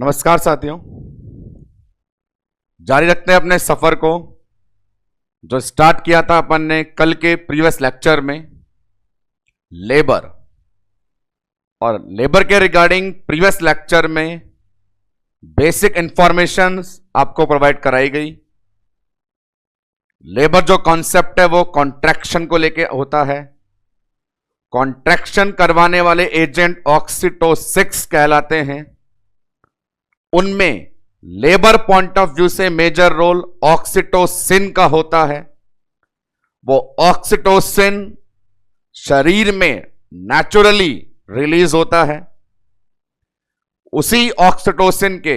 नमस्कार साथियों, जारी रखते हैं अपने सफर को जो स्टार्ट किया था अपन ने कल के प्रीवियस लेक्चर में लेबर। और लेबर के रिगार्डिंग प्रीवियस लेक्चर में बेसिक इंफॉर्मेशंस आपको प्रोवाइड कराई गई। लेबर जो कॉन्सेप्ट है वो कॉन्ट्रैक्शन को लेके होता है। कॉन्ट्रैक्शन करवाने वाले एजेंट ऑक्सीटोसिन कहलाते हैं। उनमें लेबर पॉइंट ऑफ व्यू से मेजर रोल ऑक्सीटोसिन का होता है। वो ऑक्सीटोसिन शरीर में नेचुरली रिलीज होता है। उसी ऑक्सीटोसिन के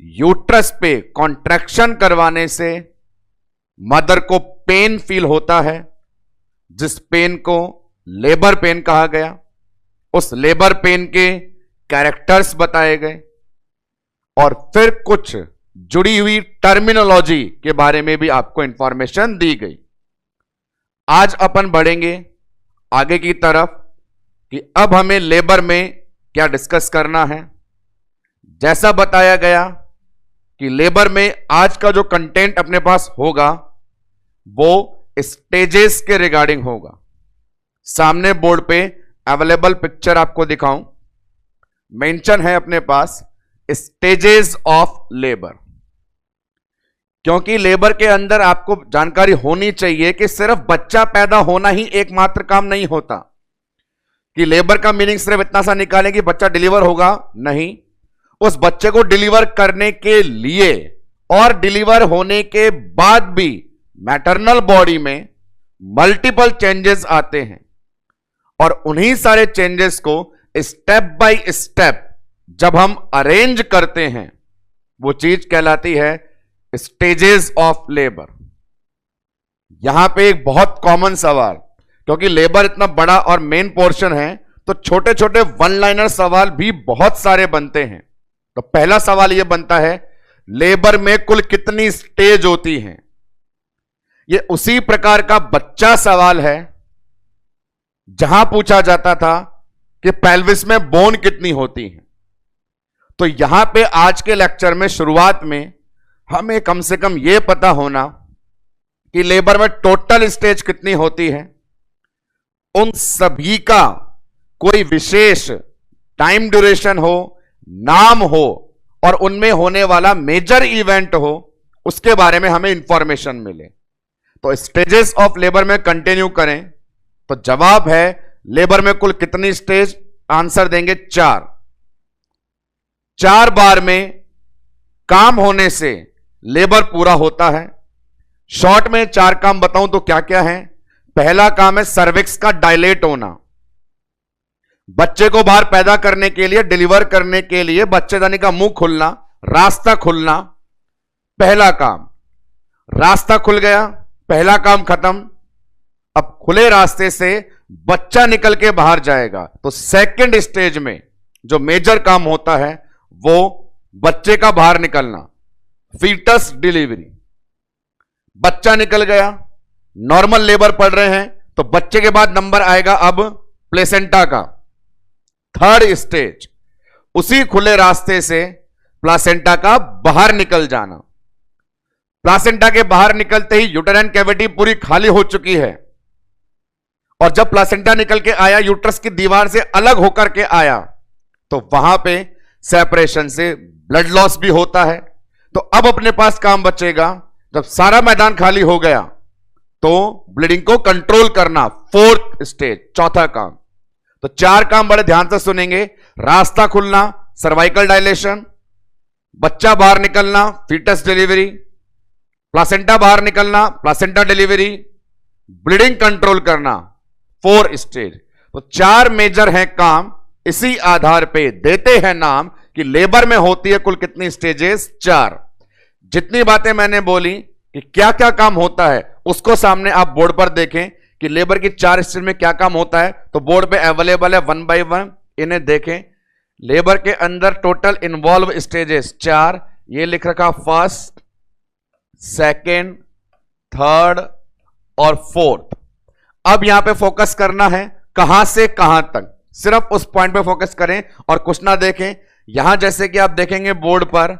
यूट्रस पे कॉन्ट्रैक्शन करवाने से मदर को पेन फील होता है, जिस पेन को लेबर पेन कहा गया। उस लेबर पेन के कैरेक्टर्स बताए गए और फिर कुछ जुड़ी हुई टर्मिनोलॉजी के बारे में भी आपको इंफॉर्मेशन दी गई। आज अपन बढ़ेंगे आगे की तरफ कि अब हमें लेबर में क्या डिस्कस करना है। जैसा बताया गया कि लेबर में आज का जो कंटेंट अपने पास होगा वो स्टेजेस के रिगार्डिंग होगा। सामने बोर्ड पे अवेलेबल पिक्चर आपको दिखाऊं, मेंशन है अपने पास स्टेजेस ऑफ लेबर। क्योंकि लेबर के अंदर आपको जानकारी होनी चाहिए कि सिर्फ बच्चा पैदा होना ही एकमात्र काम नहीं होता, कि लेबर का मीनिंग सिर्फ इतना सा निकालें कि बच्चा डिलीवर होगा, नहीं। उस बच्चे को डिलीवर करने के लिए और डिलीवर होने के बाद भी मैटरनल बॉडी में मल्टीपल चेंजेस आते हैं और उन्हीं सारे चेंजेस को स्टेप बाय स्टेप जब हम अरेंज करते हैं वो चीज कहलाती है स्टेजेस ऑफ लेबर। यहां पे एक बहुत कॉमन सवाल, क्योंकि लेबर इतना बड़ा और मेन पोर्शन है तो छोटे छोटे वन लाइनर सवाल भी बहुत सारे बनते हैं। तो पहला सवाल यह बनता है, लेबर में कुल कितनी स्टेज होती हैं? ये उसी प्रकार का बच्चा सवाल है जहां पूछा जाता था कि पेल्विस में बोन कितनी होती है। तो यहां पे आज के लेक्चर में शुरुआत में हमें कम से कम यह पता होना कि लेबर में टोटल स्टेज कितनी होती है, उन सभी का कोई विशेष टाइम ड्यूरेशन हो, नाम हो और उनमें होने वाला मेजर इवेंट हो, उसके बारे में हमें इंफॉर्मेशन मिले। तो स्टेजेस ऑफ लेबर में कंटिन्यू करें तो जवाब है लेबर में कुल कितनी स्टेज? आंसर देंगे 4। 4 बार में काम होने से लेबर पूरा होता है। शॉर्ट में 4 काम बताऊं तो क्या क्या है। पहला काम है सर्विक्स का डायलेट होना। बच्चे को बाहर पैदा करने के लिए, डिलीवर करने के लिए बच्चेदानी का मुंह खुलना, रास्ता खुलना, पहला काम। रास्ता खुल गया, पहला काम खत्म। अब खुले रास्ते से बच्चा निकल के बाहर जाएगा तो सेकंड स्टेज में जो मेजर काम होता है वो बच्चे का बाहर निकलना, फीटस डिलीवरी। बच्चा निकल गया, नॉर्मल लेबर पढ़ रहे हैं तो बच्चे के बाद नंबर आएगा अब प्लेसेंटा का, थर्ड स्टेज। उसी खुले रास्ते से प्लासेंटा का बाहर निकल जाना। प्लासेंटा के बाहर निकलते ही यूटेराइन कैविटी पूरी खाली हो चुकी है और जब प्लासेंटा निकल के आया, यूट्रस की दीवार से अलग होकर के आया, तो वहां पे सेपरेशन से ब्लड लॉस भी होता है। तो अब अपने पास काम बचेगा, जब सारा मैदान खाली हो गया तो ब्लीडिंग को कंट्रोल करना, फोर्थ स्टेज, चौथा काम। तो 4 काम बड़े ध्यान से सुनेंगे। रास्ता खुलना, सर्वाइकल डायलेशन, बच्चा बाहर निकलना, फीटस डिलीवरी, प्लासेंटा बाहर निकलना, प्लासेंटा डिलीवरी, ब्लीडिंग कंट्रोल करना, 4 स्टेज। तो 4 मेजर हैं काम। इसी आधार पे देते हैं नाम कि लेबर में होती है कुल कितनी स्टेजेस? 4। जितनी बातें मैंने बोली कि क्या क्या काम होता है उसको सामने आप बोर्ड पर देखें कि लेबर की 4 स्टेज में क्या काम होता है। तो बोर्ड पे अवेलेबल है 1 बाय 1, इन्हें देखें। लेबर के अंदर टोटल इन्वॉल्व स्टेजेस 4, ये लिख रखा फर्स्ट, सेकेंड, थर्ड और फोर्थ। अब यहां पे फोकस करना है कहां से कहां तक, सिर्फ उस पॉइंट पे फोकस करें और कुछ ना देखें यहां जैसे कि आप देखेंगे बोर्ड पर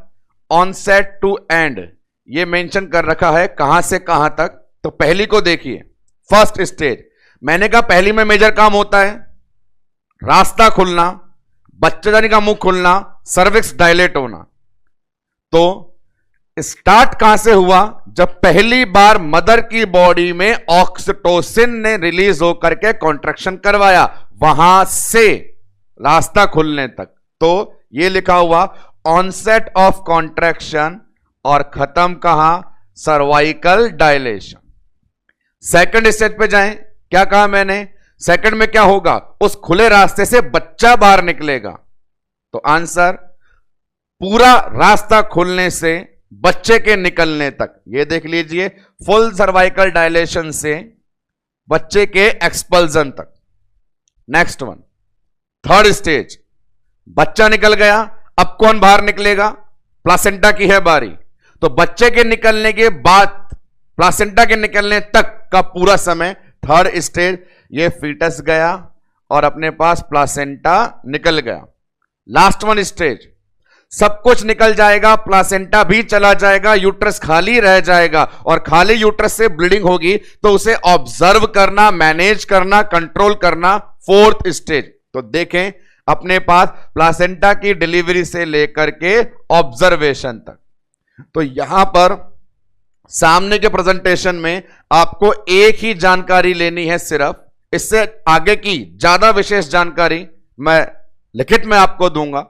ऑनसेट टू एंड ये मेंशन कर रखा है, कहां से कहां तक। तो पहली को देखिए, फर्स्ट स्टेज। मैंने कहा पहली में मेजर काम होता है रास्ता खुलना, बच्चेदानी का मुंह खुलना, सर्विक्स डायलेट होना। तो स्टार्ट कहां से हुआ? जब पहली बार मदर की बॉडी में ऑक्सीटोसिन ने रिलीज होकर के कॉन्ट्रैक्शन करवाया, वहां से रास्ता खुलने तक। तो ये लिखा हुआ ऑनसेट ऑफ कॉन्ट्रैक्शन और खत्म कहां? Cervical dilation. सेकंड स्टेज पे जाएं, क्या कहा मैंने? सेकंड में क्या होगा? उस खुले रास्ते से बच्चा बाहर निकलेगा। तो आंसर पूरा रास्ता खुलने से बच्चे के निकलने तक, ये देख लीजिए, फुल सर्वाइकल डायलेशन से बच्चे के एक्सपल्जन तक। नेक्स्ट वन, थर्ड स्टेज, बच्चा निकल गया, अब कौन बाहर निकलेगा? प्लासेंटा की है बारी। तो बच्चे के निकलने के बाद प्लासेंटा के निकलने तक का पूरा समय, थर्ड स्टेज, ये फीटस गया और अपने पास प्लासेंटा निकल गया। लास्ट वन स्टेज, सब कुछ निकल जाएगा, प्लासेंटा भी चला जाएगा, यूट्रस खाली रह जाएगा और खाली यूट्रस से ब्लीडिंग होगी तो उसे ऑब्जर्व करना, मैनेज करना, कंट्रोल करना, फोर्थ स्टेज। तो देखें अपने पास प्लासेंटा की डिलीवरी से लेकर के ऑब्जर्वेशन तक। तो यहां पर सामने के प्रेजेंटेशन में आपको एक ही जानकारी लेनी है सिर्फ, इससे आगे की ज्यादा विशेष जानकारी मैं लिखित में आपको दूंगा।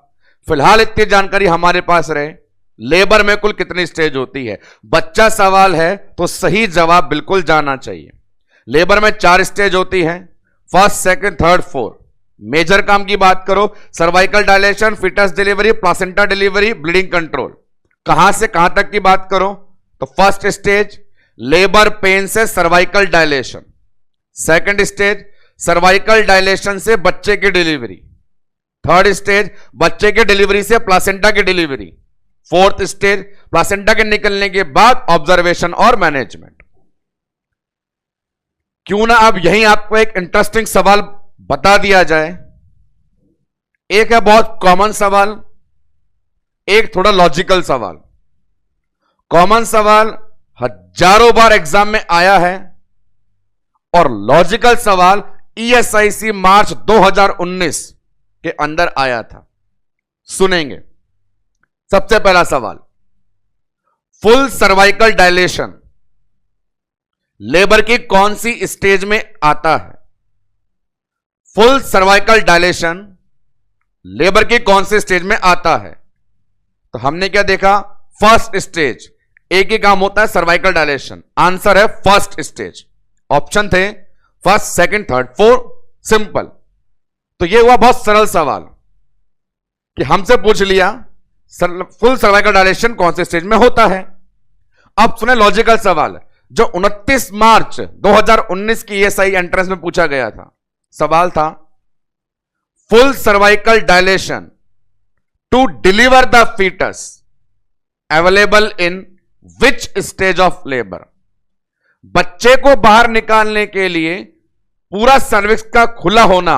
फिलहाल इतनी जानकारी हमारे पास रहे। लेबर में कुल कितनी स्टेज होती है? बच्चा सवाल है तो सही जवाब बिल्कुल जाना चाहिए। लेबर में 4 स्टेज होती है, first, second, third, fourth. Major काम की बात करो, cervical dilation, fetus delivery, placenta delivery, bleeding control. कहां से कहां तक की बात करो तो फर्स्ट स्टेज लेबर पेन से cervical dilation, second stage cervical dilation से बच्चे की डिलीवरी, थर्ड स्टेज बच्चे के डिलीवरी से प्लासेंटा की डिलीवरी, फोर्थ स्टेज प्लासेंटा के निकलने के बाद ऑब्जर्वेशन और मैनेजमेंट। क्यों ना अब यहीं आपको एक इंटरेस्टिंग सवाल बता दिया जाए। एक है बहुत कॉमन सवाल, एक थोड़ा लॉजिकल सवाल। कॉमन सवाल हजारों बार एग्जाम में आया है और लॉजिकल सवाल ESIC मार्च 2019 के अंदर आया था। सुनेंगे। सबसे पहला सवाल, फुल सर्वाइकल डायलेशन लेबर की कौन सी स्टेज में आता है? फुल सर्वाइकल डायलेशन लेबर की कौन सी स्टेज में आता है? तो हमने क्या देखा? First stage. एक ही काम होता है सर्वाइकल डायलेशन। आंसर है फर्स्ट स्टेज। ऑप्शन थे first, second, third, fourth. Simple. तो यह हुआ बहुत सरल सवाल कि हमसे पूछ लिया फुल सर्वाइकल डायलेशन कौन से स्टेज में होता है। अब सुने लॉजिकल सवाल जो 29 मार्च 2019 की ESI एंट्रेंस में पूछा गया था। सवाल था full cervical dilation to deliver the fetus available in which stage of labour? बच्चे को बाहर निकालने के लिए पूरा सर्विक्स का खुला होना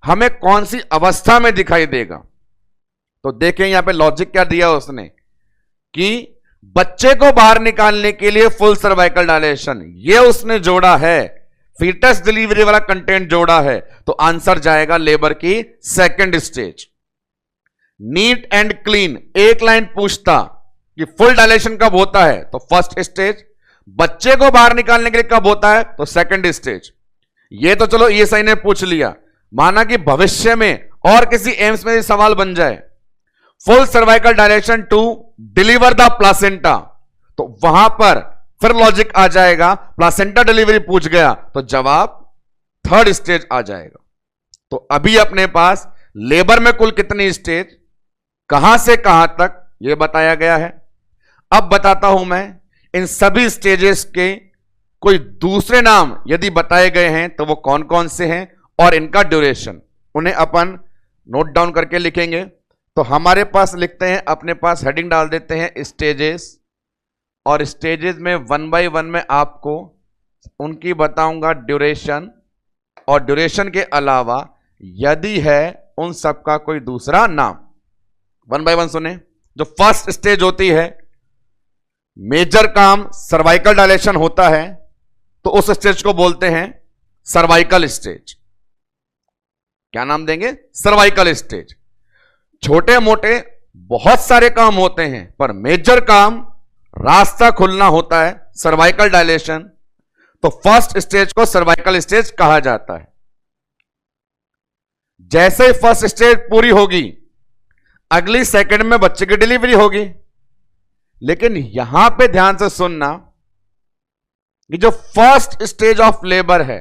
हमें कौन सी अवस्था में दिखाई देगा? तो देखें यहां पे लॉजिक क्या दिया उसने कि बच्चे को बाहर निकालने के लिए फुल सर्वाइकल डायलेशन, ये उसने जोड़ा है, फीटस डिलीवरी वाला कंटेंट जोड़ा है। तो आंसर जाएगा लेबर की second stage. Neat and clean एक लाइन पूछता कि फुल डायलेशन कब होता है तो फर्स्ट स्टेज, बच्चे को बाहर निकालने के लिए कब होता है तो सेकंड स्टेज। ये तो चलो ESI ने पूछ लिया, माना कि भविष्य में और किसी एम्स में सवाल बन जाए full cervical dilation to deliver the placenta, तो वहां पर फिर लॉजिक आ जाएगा, प्लासेंटा डिलीवरी पूछ गया तो जवाब थर्ड स्टेज आ जाएगा। तो अभी अपने पास लेबर में कुल कितनी स्टेज, कहां से कहां तक यह बताया गया है। अब बताता हूं मैं इन सभी स्टेजेस के कोई दूसरे नाम यदि बताए गए हैं तो वो कौन कौन से हैं और इनका ड्यूरेशन, उन्हें अपन नोट डाउन करके लिखेंगे। तो हमारे पास लिखते हैं, अपने पास हेडिंग डाल देते हैं स्टेजेस, और स्टेजेस में 1 बाय 1 में आपको उनकी बताऊंगा ड्यूरेशन, और ड्यूरेशन के अलावा यदि है उन सबका कोई दूसरा नाम। वन बाय वन सुने। जो फर्स्ट स्टेज होती है, मेजर काम सर्वाइकल डायलेशन होता है, तो उस स्टेज को बोलते हैं सर्वाइकल स्टेज। क्या नाम देंगे? Cervical stage. छोटे मोटे बहुत सारे काम होते हैं, पर मेजर काम रास्ता खुलना होता है, सर्वाइकल डायलेशन, तो फर्स्ट स्टेज को सर्वाइकल स्टेज कहा जाता है। जैसे ही फर्स्ट स्टेज पूरी होगी, अगली सेकंड में बच्चे की डिलीवरी होगी। लेकिन यहां पे ध्यान से सुनना कि जो फर्स्ट स्टेज ऑफ लेबर है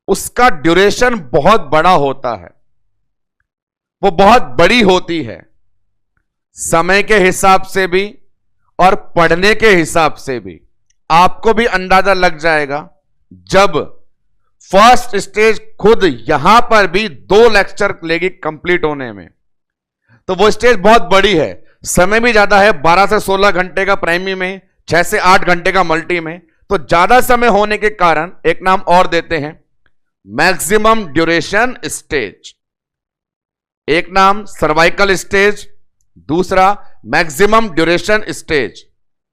उसका ड्यूरेशन बहुत बड़ा होता है, वो बहुत बड़ी होती है, समय के हिसाब से भी और पढ़ने के हिसाब से भी। आपको भी अंदाजा लग जाएगा जब फर्स्ट स्टेज खुद यहां पर भी 2 लेक्चर लेगी कंप्लीट होने में, तो वो स्टेज बहुत बड़ी है, समय भी ज्यादा है, 12 से 16 घंटे का प्राइमरी में, 6 से 8 घंटे का मल्टी में। तो ज्यादा समय होने के कारण एक नाम और देते हैं, मैक्सिमम ड्यूरेशन स्टेज। एक नाम सर्वाइकल स्टेज, दूसरा मैक्सिमम ड्यूरेशन स्टेज।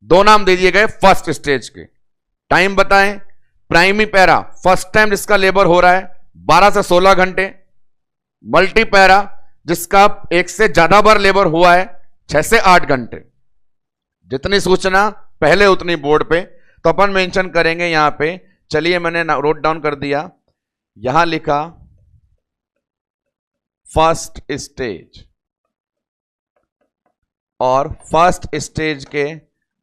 2 नाम दे दिए गए फर्स्ट स्टेज के। टाइम बताएं। प्राइमरी पैरा फर्स्ट टाइम जिसका लेबर हो रहा है 12 से 16 घंटे, मल्टी पैरा जिसका 1 से ज्यादा बार लेबर हुआ है 6 से 8 घंटे। जितनी सूचना पहले उतनी बोर्ड पे, तो अपन मेंशन करेंगे यहां पे। चलिए मैंने नोट डाउन कर दिया, यहां लिखा फर्स्ट स्टेज, और फर्स्ट स्टेज के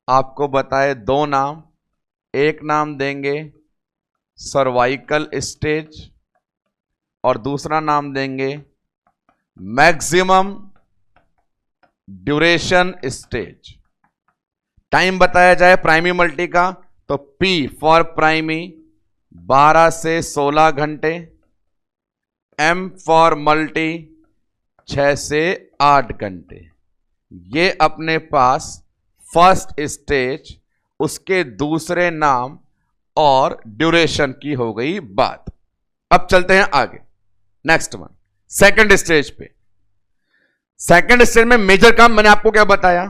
आपको बताए 2 नाम। एक नाम देंगे सर्वाइकल स्टेज और दूसरा नाम देंगे मैक्सिमम ड्यूरेशन स्टेज। टाइम बताया जाए प्राइमरी मल्टी का, तो P फॉर प्राइमरी 12 से 16 घंटे, M फॉर मल्टी 6 से 8 घंटे। ये अपने पास फर्स्ट स्टेज, उसके दूसरे नाम और ड्यूरेशन की हो गई बात। अब चलते हैं आगे, नेक्स्ट वन, सेकंड स्टेज पे। सेकंड स्टेज में मेजर काम मैंने आपको क्या बताया?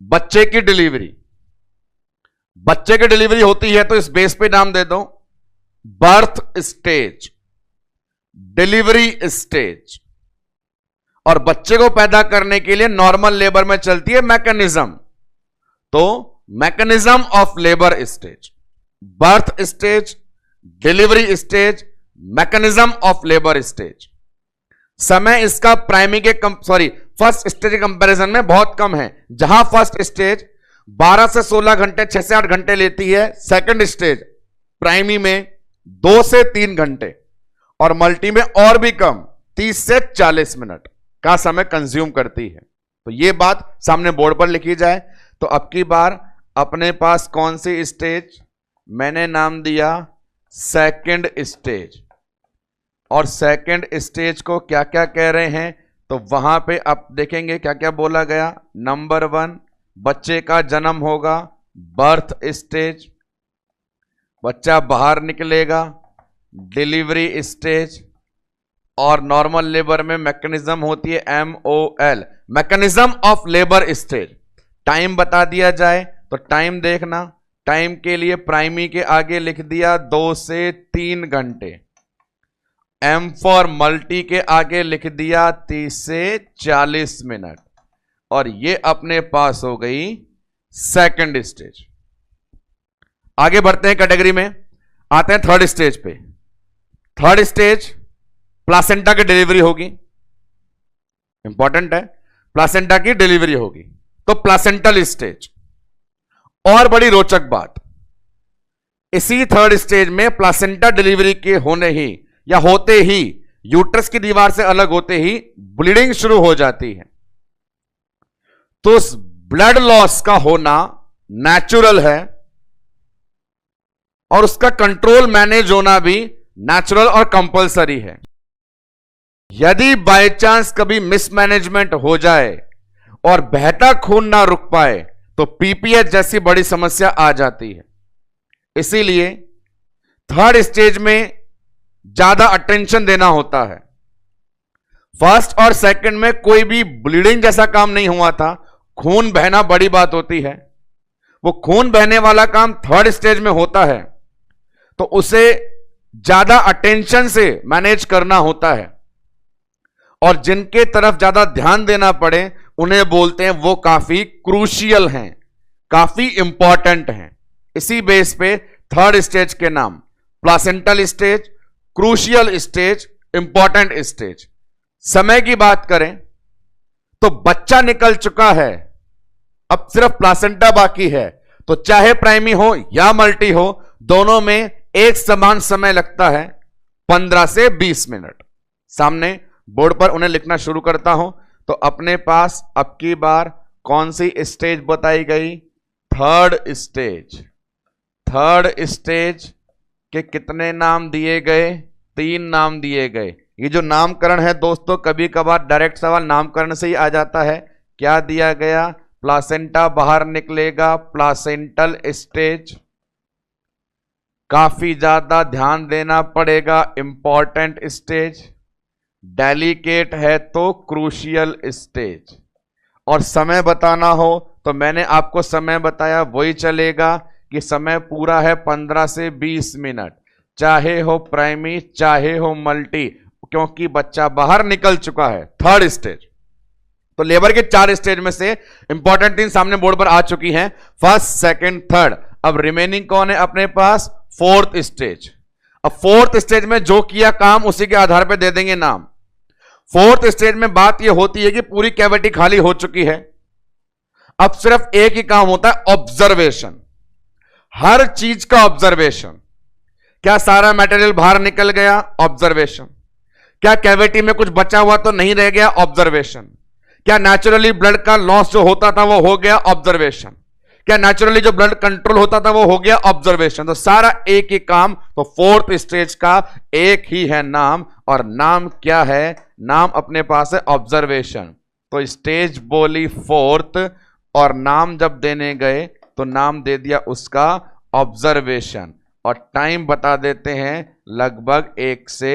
बच्चे की डिलीवरी। बच्चे की डिलीवरी होती है तो इस बेस पे नाम दे दो बर्थ स्टेज, डिलीवरी स्टेज। और बच्चे को पैदा करने के लिए नॉर्मल लेबर में चलती है मैकेनिज्म, तो mechanism of labour stage, birth stage, delivery stage, mechanism of labour stage. समय इसका प्राइमरी के फर्स्ट स्टेज के कंपैरिजन में बहुत कम है। जहां फर्स्ट स्टेज 12 से 16 घंटे, 6 से 8 घंटे लेती है, सेकंड स्टेज प्राइमरी में 2 से 3 घंटे और मल्टी में और भी कम 30 से 40 मिनट का समय कंज्यूम करती है। तो यह बात सामने बोर्ड पर लिखी जाए। तो अब की बार अपने पास कौन सी स्टेज? मैंने नाम दिया सेकंड स्टेज। और सेकंड स्टेज को क्या क्या कह रहे हैं, तो वहां पे आप देखेंगे क्या क्या बोला गया। नंबर 1, बच्चे का जन्म होगा, बर्थ स्टेज, बच्चा बाहर निकलेगा, डिलीवरी स्टेज, और नॉर्मल लेबर में मैकेनिज्म होती है MOL, mechanism of labour stage. Time बता दिया जाए तो टाइम देखना, टाइम के लिए प्राइमरी के आगे लिख दिया 2 से 3 घंटे, M फॉर मल्टी के आगे लिख दिया 30 से 40 मिनट, और ये अपने पास हो गई सेकंड स्टेज। आगे बढ़ते हैं कैटेगरी में, आते हैं थर्ड स्टेज पे। थर्ड स्टेज प्लासेंटा की डिलीवरी होगी, इंपॉर्टेंट है, प्लासेंटा की डिलीवरी होगी, तो प्लासेंटल स्टेज। और बड़ी रोचक बात, इसी थर्ड स्टेज में प्लासेंटा डिलीवरी के होने ही या होते ही यूट्रस की दीवार से अलग होते ही ब्लीडिंग शुरू हो जाती है। तो उस ब्लड लॉस का होना नेचुरल है और उसका कंट्रोल मैनेज होना भी नेचुरल और कंपलसरी है। यदि बाय चांस कभी मिसमैनेजमेंट हो जाए और बहता खून ना रुक पाए तो पीपीएच जैसी बड़ी समस्या आ जाती है। इसीलिए थर्ड स्टेज में ज्यादा अटेंशन देना होता है। फर्स्ट और सेकंड में कोई भी ब्लीडिंग जैसा काम नहीं हुआ था, खून बहना बड़ी बात होती है। वो खून बहने वाला काम थर्ड स्टेज में होता है, तो उसे ज्यादा अटेंशन से मैनेज करना होता है, और जिनके तरफ ज्यादा ध्यान देना पड़े उन्हें बोलते हैं वो काफी क्रूशियल हैं, काफी इंपॉर्टेंट हैं। इसी बेस पे थर्ड स्टेज के नाम placental stage, crucial stage, important stage. समय की बात करें तो बच्चा निकल चुका है, अब सिर्फ प्लासेंटा बाकी है, तो चाहे प्राइमी हो या मल्टी हो, दोनों में एक समान समय लगता है, 15 से 20 मिनट। सामने बोर्ड पर उन्हें लिखना शुरू करता हूं। तो अपने पास अब की बार कौन सी स्टेज बताई गई? Third stage. थर्ड स्टेज के कितने नाम दिए गए? 3 नाम दिए गए। ये जो नामकरण है दोस्तों, कभी कभार डायरेक्ट सवाल नामकरण से ही आ जाता है। क्या दिया गया? प्लासेंटा बाहर निकलेगा, प्लासेंटल स्टेज। काफी ज्यादा ध्यान देना पड़ेगा, इंपॉर्टेंट स्टेज। डेलिकेट है तो क्रूशियल स्टेज। और समय बताना हो तो मैंने आपको समय बताया, वही चलेगा कि समय पूरा है 15 से 20 मिनट, चाहे हो प्राइमी चाहे हो मल्टी, क्योंकि बच्चा बाहर निकल चुका है। Third stage. तो लेबर के 4 स्टेज में से इंपॉर्टेंट 3 सामने बोर्ड पर आ चुकी हैं, फर्स्ट, सेकंड, थर्ड। अब रिमेनिंग कौन है अपने पास? Fourth stage. अब फोर्थ स्टेज में जो किया काम उसी के आधार पर दे देंगे नाम। फोर्थ स्टेज में बात यह होती है कि पूरी कैविटी खाली हो चुकी है, अब सिर्फ एक ही काम होता है, ऑब्जर्वेशन। हर चीज का ऑब्जर्वेशन। क्या सारा मटेरियल बाहर निकल गया? ऑब्जर्वेशन। क्या कैविटी में कुछ बचा हुआ तो नहीं रह गया? ऑब्जर्वेशन। क्या नेचुरली ब्लड का लॉस जो होता था वो हो गया? ऑब्जर्वेशन। क्या नेचुरली जो ब्लड कंट्रोल होता था वो हो गया? ऑब्जर्वेशन। तो सारा एक ही काम। तो फोर्थ स्टेज का एक ही है नाम, और नाम क्या है? नाम अपने पास है ऑब्जर्वेशन। तो स्टेज बोली फोर्थ, और नाम जब देने गए तो नाम दे दिया उसका ऑब्जर्वेशन, और टाइम बता देते हैं लगभग 1 से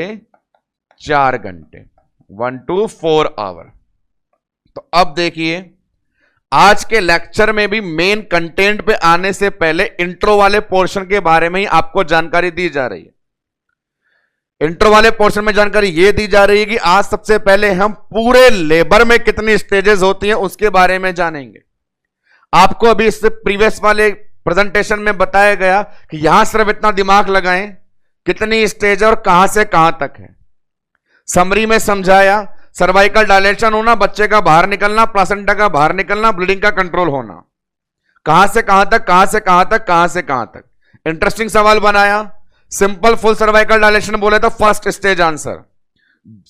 4 घंटे, 1 to 4 आवर। तो अब देखिए, आज के लेक्चर में भी मेन कंटेंट पे आने से पहले इंट्रो वाले पोर्शन के बारे में ही आपको जानकारी दी जा रही है। इंट्रो वाले पोर्शन में जानकारी यह दी जा रही है कि आज सबसे पहले हम पूरे लेबर में कितनी स्टेजेस होती हैं उसके बारे में जानेंगे। आपको अभी इससे प्रीवियस वाले प्रेजेंटेशन में बताया गया कि यहां सिर्फ इतना दिमाग लगाएं कितनी स्टेज और कहां से कहां तक है। समरी में समझाया, सर्वाइकल डायलेशन होना, बच्चे का बाहर निकलना, प्लासेंटा का बाहर निकलना, ब्लीडिंग का कंट्रोल होना, कहां से कहां तक, कहां से कहां तक, कहां से कहां तक। इंटरेस्टिंग सवाल बनाया, सिंपल फुल सर्वाइकल डायलेशन बोले तो फर्स्ट स्टेज आंसर,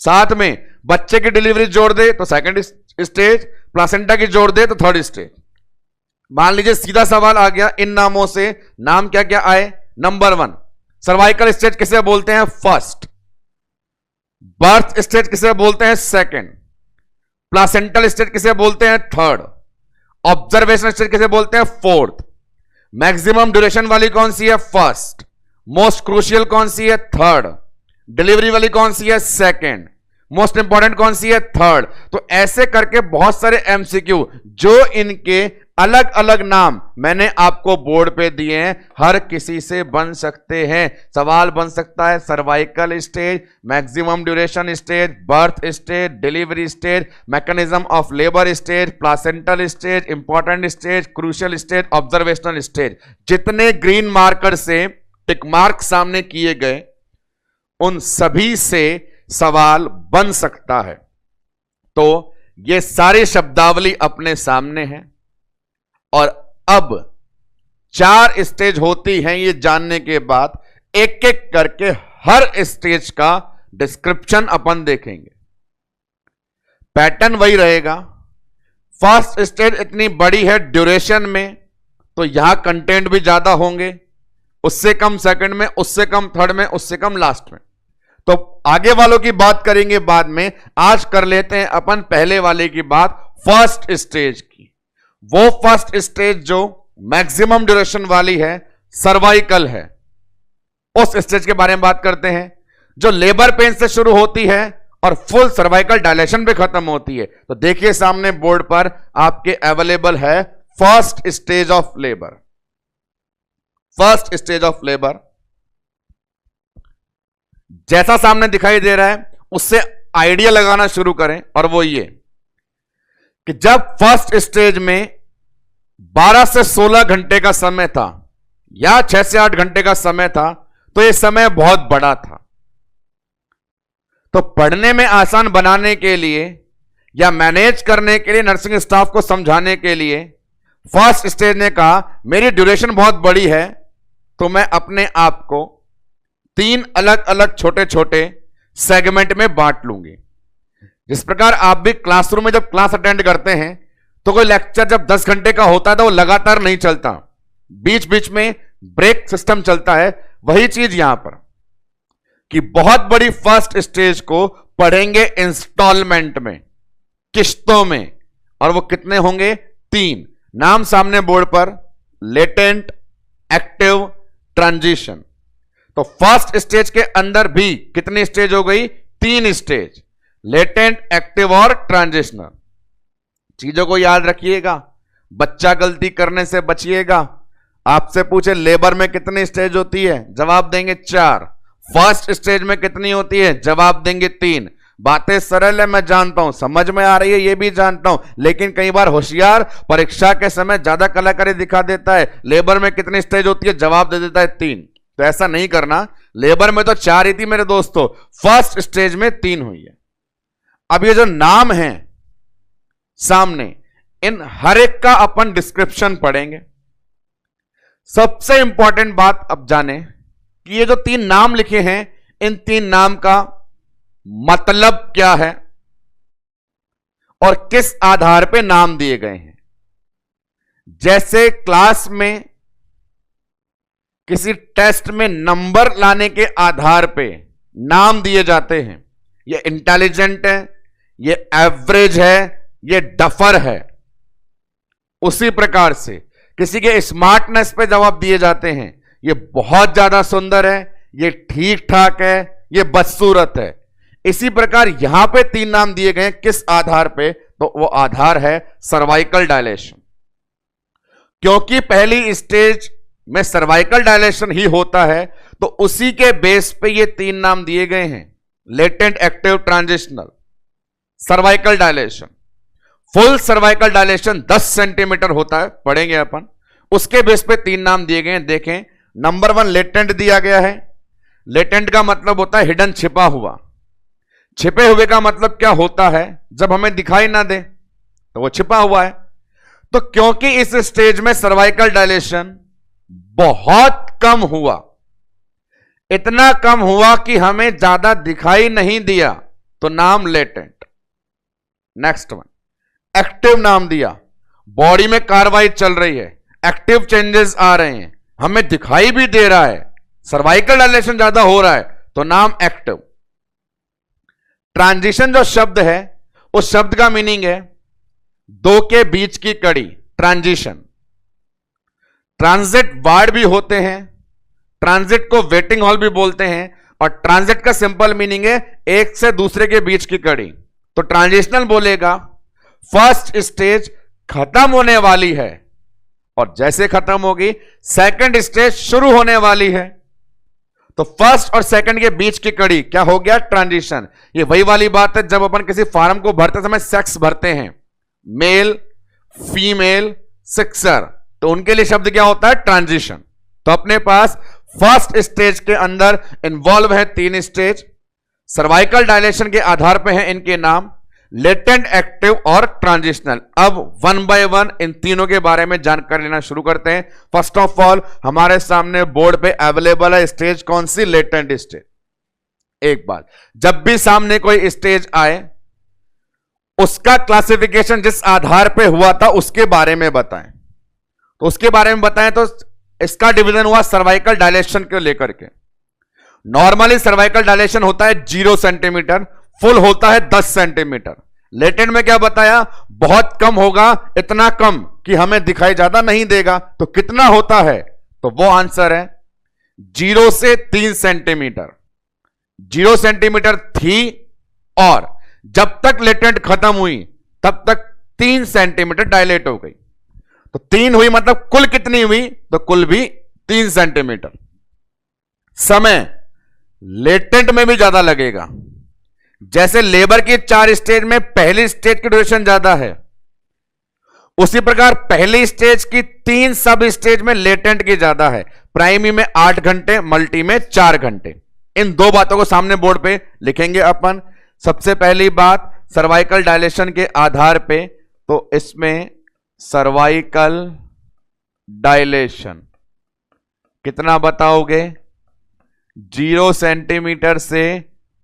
साथ में बच्चे की डिलीवरी जोड़ दे तो सेकंड स्टेज, प्लासेंटा की जोड़ दे तो थर्ड स्टेज। मान लीजिए सीधा सवाल आ गया, इन नामों से नाम क्या क्या आए? नंबर 1 सर्वाइकल स्टेज किसे बोलते हैं? फर्स्ट। बर्थ स्टेज किसे बोलते हैं? सेकंड। प्लासेंटल स्टेज किसे बोलते हैं? थर्ड। ऑब्जर्वेशन स्टेज किसे बोलते हैं? फोर्थ। मैक्सिमम ड्यूरेशन वाली कौन सी है? फर्स्ट। मोस्ट क्रूशियल कौन सी है? थर्ड। डिलीवरी वाली कौन सी है? सेकंड। मोस्ट इंपॉर्टेंट कौन सी है? थर्ड। तो ऐसे करके बहुत सारे एमसीक्यू, जो इनके अलग अलग नाम मैंने आपको बोर्ड पे दिए हैं, हर किसी से बन सकते हैं। सवाल बन सकता है cervical stage, maximum duration stage, birth stage, delivery stage, mechanism of labour stage, placental stage, important stage, crucial stage, observational stage. जितने ग्रीन मार्कर से टिक मार्क सामने किए गए, उन सभी से सवाल बन सकता है। तो ये सारी शब्दावली अपने सामने है, और अब 4 स्टेज होती हैं ये जानने के बाद एक एक करके हर स्टेज का डिस्क्रिप्शन अपन देखेंगे। पैटर्न वही रहेगा। फर्स्ट स्टेज इतनी बड़ी है ड्यूरेशन में, तो यहां कंटेंट भी ज्यादा होंगे, उससे कम सेकंड में, उससे कम थर्ड में, उससे कम लास्ट में। तो आगे वालों की बात करेंगे बाद में। आज कर लेते हैं अपन पहले वाले की बात, फर्स्ट स्टेज की। वो फर्स्ट स्टेज जो मैक्सिमम ड्यूरेशन वाली है, सर्वाइकल है, उस स्टेज के बारे में बात करते हैं, जो लेबर पेन से शुरू होती है और फुल सर्वाइकल डायलेशन पे खत्म होती है। तो देखिए सामने बोर्ड पर आपके अवेलेबल है first stage of labour. First stage of labour जैसा सामने दिखाई दे रहा है उससे आइडिया लगाना शुरू करें, और वो ये कि जब फर्स्ट स्टेज में 12 से 16 घंटे का समय था या 6 से 8 घंटे का समय था, तो यह समय बहुत बड़ा था। तो पढ़ने में आसान बनाने के लिए या मैनेज करने के लिए, नर्सिंग स्टाफ को समझाने के लिए फर्स्ट स्टेज ने कहा मेरी ड्यूरेशन बहुत बड़ी है, तो मैं अपने आप को 3 अलग अलग छोटे छोटे सेगमेंट में बांट लूंगी। जिस प्रकार आप भी क्लासरूम में जब क्लास अटेंड करते हैं तो कोई लेक्चर जब 10 घंटे का होता है तो वो लगातार नहीं चलता, बीच बीच में ब्रेक सिस्टम चलता है। वही चीज यहां पर कि बहुत बड़ी फर्स्ट स्टेज को पढ़ेंगे इंस्टॉलमेंट में, किश्तों में, और वो कितने होंगे? 3। नाम सामने बोर्ड पर, लेटेंट, एक्टिव, ट्रांजिशन। तो फर्स्ट स्टेज के अंदर भी कितनी स्टेज हो गई? 3 स्टेज, लेटेंट, एक्टिव और ट्रांजिशनल। चीजों को याद रखिएगा, बच्चा गलती करने से बचिएगा। आपसे पूछे लेबर में कितनी स्टेज होती है, जवाब देंगे 4। फर्स्ट स्टेज में कितनी होती है, जवाब देंगे 3। बातें सरल है, मैं जानता हूं, समझ में आ रही है, ये भी जानता हूं, लेकिन कई बार होशियार परीक्षा के समय ज्यादा कलाकारी दिखा देता है। लेबर में कितनी स्टेज होती है, जवाब दे देता है 3। तो ऐसा नहीं करना, लेबर में तो 4 ही थी मेरे दोस्तों, फर्स्ट स्टेज में 3 हुई है। अब ये जो नाम है सामने, इन हर एक का अपन डिस्क्रिप्शन पढ़ेंगे। सबसे इंपॉर्टेंट बात अब जाने कि ये जो 3 नाम लिखे हैं, इन 3 नाम का मतलब क्या है और किस आधार पे नाम दिए गए हैं। जैसे क्लास में किसी टेस्ट में नंबर लाने के आधार पे नाम दिए जाते हैं, ये इंटेलिजेंट है, ये एवरेज है, ये डफर है, उसी प्रकार से किसी के स्मार्टनेस पे जवाब दिए जाते हैं, ये बहुत ज्यादा सुंदर है, ये ठीक ठाक है, ये बदसूरत है। इसी प्रकार यहां पे 3 नाम दिए गए, किस आधार पे? तो वो आधार है सर्वाइकल डायलेशन। क्योंकि पहली स्टेज में सर्वाइकल डायलेशन ही होता है, तो उसी के बेस पे ये 3 नाम दिए गए हैं, latent, active, transitional. Cervical dilation, full cervical dilation 10 centimetre होता है, पढ़ेंगे अपन। उसके बेस पे 3 नाम दिए गए हैं। देखें, नंबर 1 लेटेंट दिया गया है। लेटेंट का मतलब होता है हिडन, छिपा हुआ। छिपे हुए का मतलब क्या होता है? जब हमें दिखाई ना दे तो वो छिपा हुआ है। तो क्योंकि इस स्टेज में सर्वाइकल डायलेशन बहुत कम हुआ, इतना कम हुआ कि हमें ज्यादा दिखाई नहीं दिया, तो नाम लेटेंट। नेक्स्ट वन, एक्टिव नाम दिया, बॉडी में कार्रवाई चल रही है, एक्टिव चेंजेस आ रहे हैं, हमें दिखाई भी दे रहा है, सर्वाइकल डायलेशन ज्यादा हो रहा है, तो नाम एक्टिव। ट्रांजिशन जो शब्द है, उस शब्द का मीनिंग है 2 के बीच की कड़ी, ट्रांजिशन। ट्रांजिट वार्ड भी होते हैं, ट्रांजिट को वेटिंग हॉल भी बोलते हैं, और ट्रांजिट का सिंपल मीनिंग है एक से दूसरे के बीच की कड़ी। तो ट्रांजिशनल बोलेगा फर्स्ट स्टेज खत्म होने वाली है, और जैसे खत्म होगी सेकंड स्टेज शुरू होने वाली है। तो फर्स्ट और सेकंड के बीच की कड़ी क्या हो गया? ट्रांजिशन। ये वही वाली बात है जब अपन किसी फॉर्म को भरते समय सेक्स भरते हैं, मेल, फीमेल, सिक्सर, तो उनके लिए शब्द क्या होता है? ट्रांजिशन। तो अपने पास फर्स्ट स्टेज के अंदर इन्वॉल्व है 3 स्टेज, सर्वाइकल डायलेशन के आधार पे हैं इनके नाम, लेटेंट, एक्टिव और ट्रांजिशनल। अब 1 बाय 1 इन तीनों के बारे में जानकारी लेना शुरू करते हैं। फर्स्ट ऑफ ऑल हमारे सामने बोर्ड पे अवेलेबल है स्टेज कौन सी? Latent stage. एक बात, जब भी सामने कोई स्टेज आए उसका क्लासिफिकेशन जिस आधार पे हुआ था उसके बारे में बताएं। तो उसके बारे में बताएं तो इसका डिवीजन हुआ सर्वाइकल डायलेशन को लेकर के। नॉर्मली सर्वाइकल डायलेशन होता है 0 सेंटीमीटर, फुल होता है 10 सेंटीमीटर। लेटेंट में क्या बताया? बहुत कम होगा, इतना कम कि हमें दिखाई ज्यादा नहीं देगा। तो कितना होता है? तो वो आंसर है 0 से 3 सेंटीमीटर। 0 सेंटीमीटर थी, और जब तक लेटेंट खत्म हुई तब तक 3 सेंटीमीटर डायलेट हो गई। तो 3 हुई मतलब कुल कितनी हुई, तो कुल भी 3 सेंटीमीटर। समय लेटेंट में भी ज्यादा लगेगा। जैसे लेबर की 4 स्टेज में पहली स्टेज की ड्यूरेशन ज्यादा है, उसी प्रकार पहली स्टेज की 3 सब स्टेज में लेटेंट की ज्यादा है। प्राइमरी में 8 घंटे, मल्टी में 4 घंटे। इन दो बातों को सामने बोर्ड पे लिखेंगे अपन। सबसे पहली बात सर्वाइकल डायलेशन के आधार पे, तो इसमें सर्वाइकल डायलेशन कितना बताओगे, 0 सेंटीमीटर से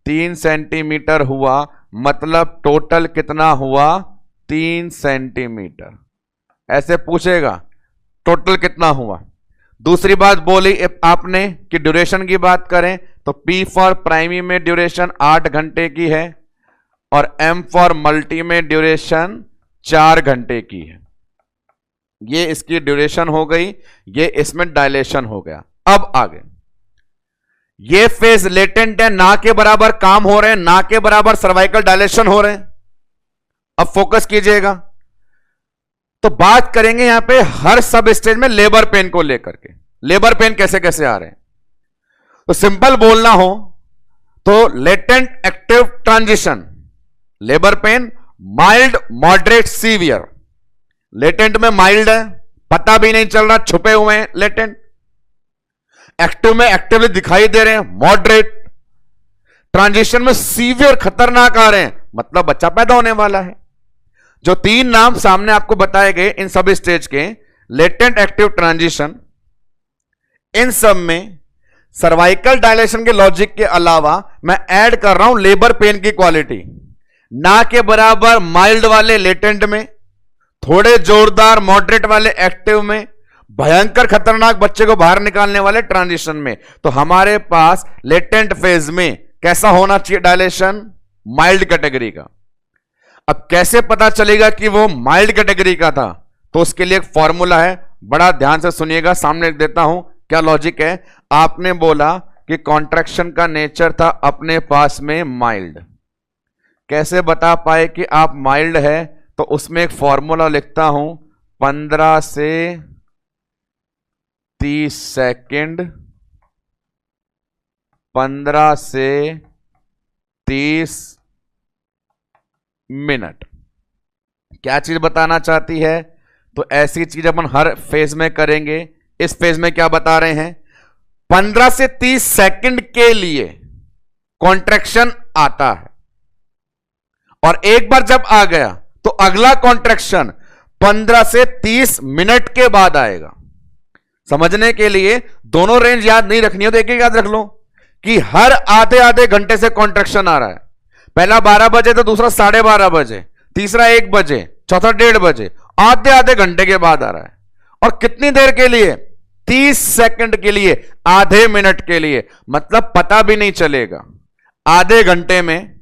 3 सेंटीमीटर हुआ, मतलब टोटल कितना हुआ, 3 सेंटीमीटर। ऐसे पूछेगा टोटल कितना हुआ। दूसरी बात बोली आपने कि ड्यूरेशन की बात करें तो P फॉर प्राइमरी में ड्यूरेशन 8 घंटे की है और M फॉर मल्टी में ड्यूरेशन 4 घंटे की है। ये इसकी ड्यूरेशन हो गई, ये इसमें डायलेशन हो गया। अब आगे, ये फेज लेटेंट है, ना के बराबर काम हो रहे हैं, ना के बराबर सर्वाइकल डायलेशन हो रहे हैं। अब फोकस कीजिएगा, तो बात करेंगे यहां पे हर सब स्टेज में लेबर पेन को लेकर के। लेबर पेन कैसे कैसे आ रहे हैं, तो सिंपल बोलना हो तो latent active transition, labour pain mild, moderate, severe. Latent में माइल्ड है, पता भी नहीं चल रहा, छुपे हुए हैं लेटेंट। एक्टिव में एक्टिवली दिखाई दे रहे हैं, मॉडरेट। ट्रांजिशन में सीवियर, खतरनाक आ रहे हैं, मतलब बच्चा पैदा होने वाला है। जो 3 नाम सामने आपको बताए गए इन सब स्टेज के, लेटेंट, एक्टिव, ट्रांजिशन, इन सब में सर्वाइकल डायलेशन के लॉजिक के अलावा मैं ऐड कर रहा हूं लेबर पेन की क्वालिटी। ना के बराबर माइल्ड वाले लेटेंट में, थोड़े जोरदार मॉडरेट वाले एक्टिव में, भयंकर खतरनाक बच्चे को बाहर निकालने वाले ट्रांजिशन में। तो हमारे पास लेटेंट फेज में कैसा होना चाहिए डायलेशन, माइल्ड कैटेगरी का। अब कैसे पता चलेगा कि वो माइल्ड कैटेगरी का था, तो उसके लिए एक फॉर्मूला है, बड़ा ध्यान से सुनिएगा, सामने लिख देता हूं क्या लॉजिक है। आपने बोला कि कॉन्ट्रैक्शन का नेचर था अपने पास में माइल्ड। कैसे बता पाए कि आप माइल्ड है, तो उसमें एक फॉर्मूला लिखता हूं, 15 से 30 सेकंड, 15 से 30 मिनट। क्या चीज बताना चाहती है, तो ऐसी चीज अपन हर फेज में करेंगे। इस फेज में क्या बता रहे हैं, 15 से 30 सेकंड के लिए कॉन्ट्रैक्शन आता है, और एक बार जब आ गया तो अगला कॉन्ट्रैक्शन 15 से 30 मिनट के बाद आएगा। समझने के लिए दोनों रेंज याद नहीं रखनी है तो एक ही याद रख लो कि हर आधे आधे घंटे से कॉन्ट्रैक्शन आ रहा है। पहला 12 बजे तो दूसरा 12:30 बजे, तीसरा 1 बजे, चौथा 1:30 बजे, आधे आधे घंटे के बाद आ रहा है। और कितनी देर के लिए, 30 सेकंड के लिए, आधे मिनट के लिए, मतलब पता भी नहीं चलेगा। आधे घंटे में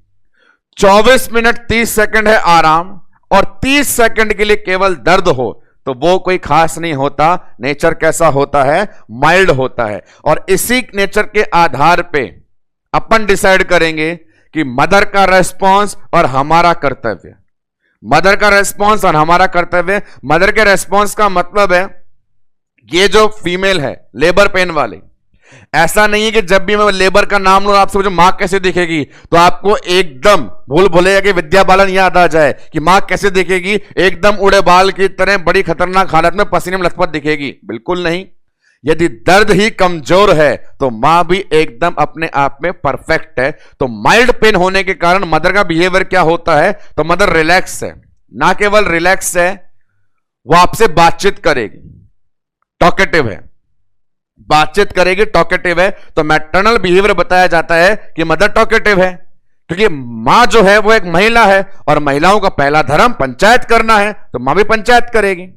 24 मिनट 30 सेकंड है आराम, और 30 सेकंड के लिए केवल दर्द हो, तो वो कोई खास नहीं होता। नेचर कैसा होता है, माइल्ड होता है। और इसी नेचर के आधार पे अपन डिसाइड करेंगे कि मदर का रेस्पॉन्स और हमारा कर्तव्य। मदर का रेस्पॉन्स और हमारा कर्तव्य, मदर के रेस्पॉन्स का मतलब है ये जो फीमेल है लेबर पेन वाली, ऐसा नहीं है कि जब भी मैं लेबर का नाम लूं आपसे पूछूं मां कैसे दिखेगी, तो आपको एकदम भूल भुलैया कि विद्या बालन याद आ जाए कि मां कैसे दिखेगी, एकदम उड़े बाल की तरह बड़ी खतरनाक हालत में पसीने में लथपथ दिखेगी। बिल्कुल नहीं। यदि दर्द ही कमजोर है तो मां भी एकदम अपने आप में परफेक्ट है। तो माइल्ड पेन होने के कारण मदर का बिहेवियर क्या होता है, तो मदर रिलैक्स है, ना केवल रिलैक्स है, वो आपसे बातचीत करेगी, टॉकेटिव है, बातचीत करेगी, टॉकेटिव है। तो मैटरनल बिहेवियर बताया जाता है कि मदर टॉकेटिव है, क्योंकि मां जो है वो एक महिला है और महिलाओं का पहला धर्म पंचायत करना है, तो मां भी पंचायत करेगी।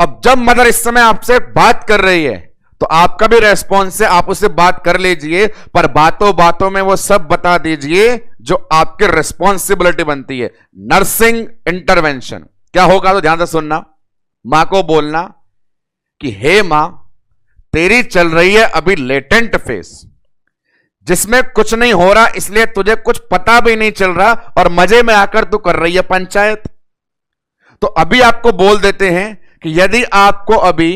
अब जब मदर इस समय आपसे बात कर रही है तो आपका भी रेस्पॉन्स है, आप उससे बात कर लीजिए, पर बातों बातों में वो सब बता दीजिए जो आपकी रिस्पॉन्सिबिलिटी बनती है। नर्सिंग इंटरवेंशन क्या होगा, तो ध्यान से सुनना। मां को बोलना कि हे मां, तेरी चल रही है अभी लेटेंट फेस, जिसमें कुछ नहीं हो रहा, इसलिए तुझे कुछ पता भी नहीं चल रहा और मजे में आकर तू कर रही है पंचायत। तो अभी आपको बोल देते हैं कि यदि आपको अभी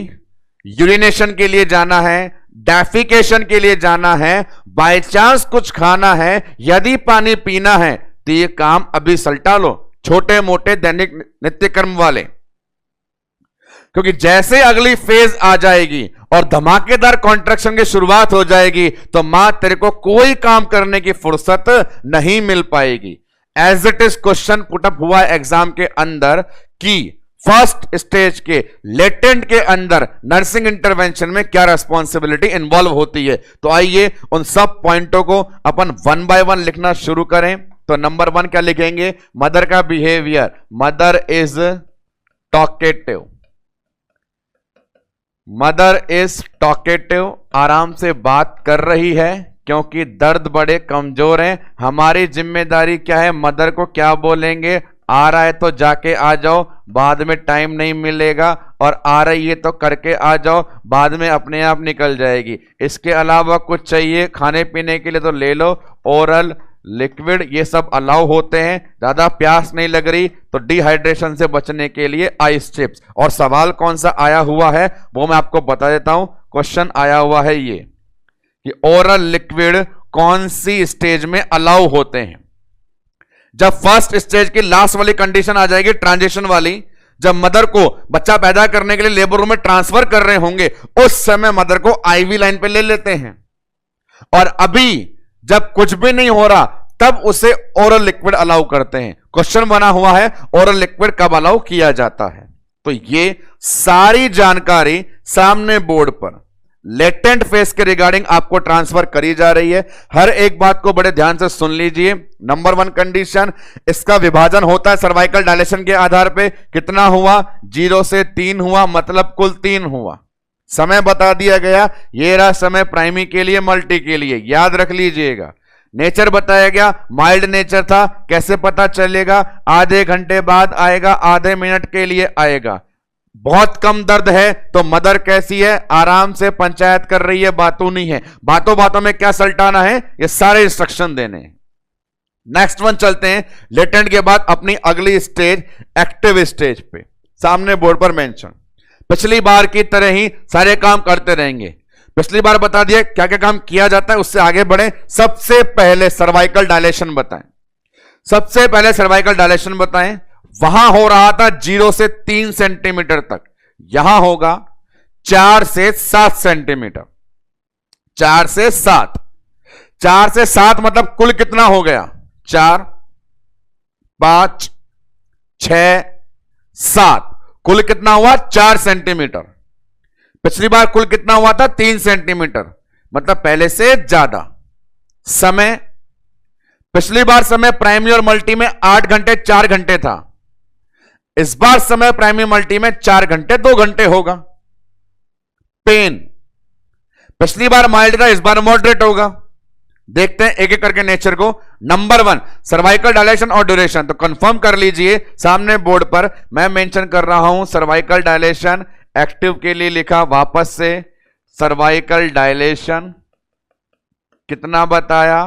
यूरिनेशन के लिए जाना है, डेफिकेशन के लिए जाना है, बाय चांस कुछ खाना है, यदि पानी पीना है, तो ये काम अभी सल्टा लो, छोटे मोटे दैनिक नित्य कर्म वाले। क्योंकि जैसे अगली फेज आ जाएगी और धमाकेदार कॉन्ट्रैक्शन की शुरुआत हो जाएगी, तो मां तेरे को कोई काम करने की फुर्सत नहीं मिल पाएगी। As it is question put up हुआ एग्जाम के अंदर कि फर्स्ट स्टेज के लेटेंट के अंदर नर्सिंग इंटरवेंशन में क्या रेस्पॉन्सिबिलिटी इन्वॉल्व होती है। तो आइए उन सब पॉइंटों को अपन वन बाय वन लिखना शुरू करें। तो नंबर 1 क्या लिखेंगे? मदर का behaviour. Mother is talkative. Mother is talkative, आराम से बात कर रही है क्योंकि दर्द बड़े कमजोर हैं। हमारी जिम्मेदारी क्या है? मदर को क्या बोलेंगे? आ रहा है तो जाके आ जाओ, बाद में टाइम नहीं मिलेगा, और आ रही है तो करके आ जाओ, बाद में अपने आप निकल जाएगी। इसके अलावा कुछ चाहिए खाने पीने के लिए तो ले लो, ओरल लिक्विड ये सब अलाउ होते हैं। ज्यादा प्यास नहीं लग रही तो डिहाइड्रेशन से बचने के लिए आइस चिप्स। और सवाल कौन सा आया हुआ है वो मैं आपको बता देता हूं। क्वेश्चन आया हुआ है ये कि ओरल लिक्विड कौन सी स्टेज में अलाउ होते हैं। जब फर्स्ट स्टेज की लास्ट वाली कंडीशन आ जाएगी, ट्रांजिशन वाली, जब मदर को बच्चा पैदा करने के लिए लेबर रूम में ट्रांसफर कर रहे होंगे, उस समय मदर को आईवी लाइन पे ले लेते हैं। और अभी जब कुछ भी नहीं हो रहा तब उसे ओरल लिक्विड अलाउ करते हैं। क्वेश्चन बना हुआ है ओरल लिक्विड कब अलाउ किया जाता है। तो ये सारी जानकारी सामने बोर्ड पर लेटेंट फेस के रिगार्डिंग आपको ट्रांसफर करी जा रही है। हर एक बात को बड़े ध्यान से सुन लीजिए। नंबर 1 कंडीशन, इसका विभाजन होता है सर्वाइकल डायलेशन के आधार पे। कितना हुआ? 0 से 3 हुआ, मतलब कुल 3 हुआ। समय बता दिया गया, ये रहा समय प्राइमी के लिए, मल्टी के लिए, याद रख लीजिएगा। नेचर बताया गया, माइल्ड नेचर था। कैसे पता चलेगा? आधे घंटे बाद आएगा, आधे मिनट के लिए आएगा। बहुत कम दर्द है तो मदर कैसी है? आराम से पंचायत कर रही है, बातों नहीं है। बातों बातों में क्या सल्टाना है, ये सारे इंस्ट्रक्शन देने हैं। नेक्स्ट वन चलते हैं। लेटेंट के बाद अपनी अगली स्टेज एक्टिव स्टेज पे, सामने बोर्ड पर मेंशन। पिछली बार की तरह ही सारे काम करते रहेंगे। पिछली बार बता दिया क्या क्या काम किया जाता है, उससे आगे बढ़े। सबसे पहले सर्वाइकल डायलेशन बताएं। सबसे पहले सर्वाइकल डायलेशन बताएं। वहां हो रहा था 0 से 3 सेंटीमीटर तक, यहां होगा 4 से 7 सेंटीमीटर। 4 से 7, 4 से 7 मतलब कुल कितना हो गया? 4, 5, 6, 7, कुल कितना हुआ? 4 सेंटीमीटर। पिछली बार कुल कितना हुआ था? 3 सेंटीमीटर, मतलब पहले से ज्यादा। समय, पिछली बार समय प्राइमरी और मल्टी में 8 घंटे 4 घंटे था। इस बार समय प्राइमरी मल्टी में 4 घंटे 2 घंटे होगा। पेन, पिछली बार माइल्ड था, इस बार मॉडरेट होगा। देखते हैं एक एक करके नेचर को। नंबर 1 सर्वाइकल डायलेशन और ड्यूरेशन, तो कंफर्म कर लीजिए सामने बोर्ड पर मैं मेंशन कर रहा हूं। सर्वाइकल डायलेशन एक्टिव के लिए लिखा, वापस से सर्वाइकल डायलेशन कितना बताया?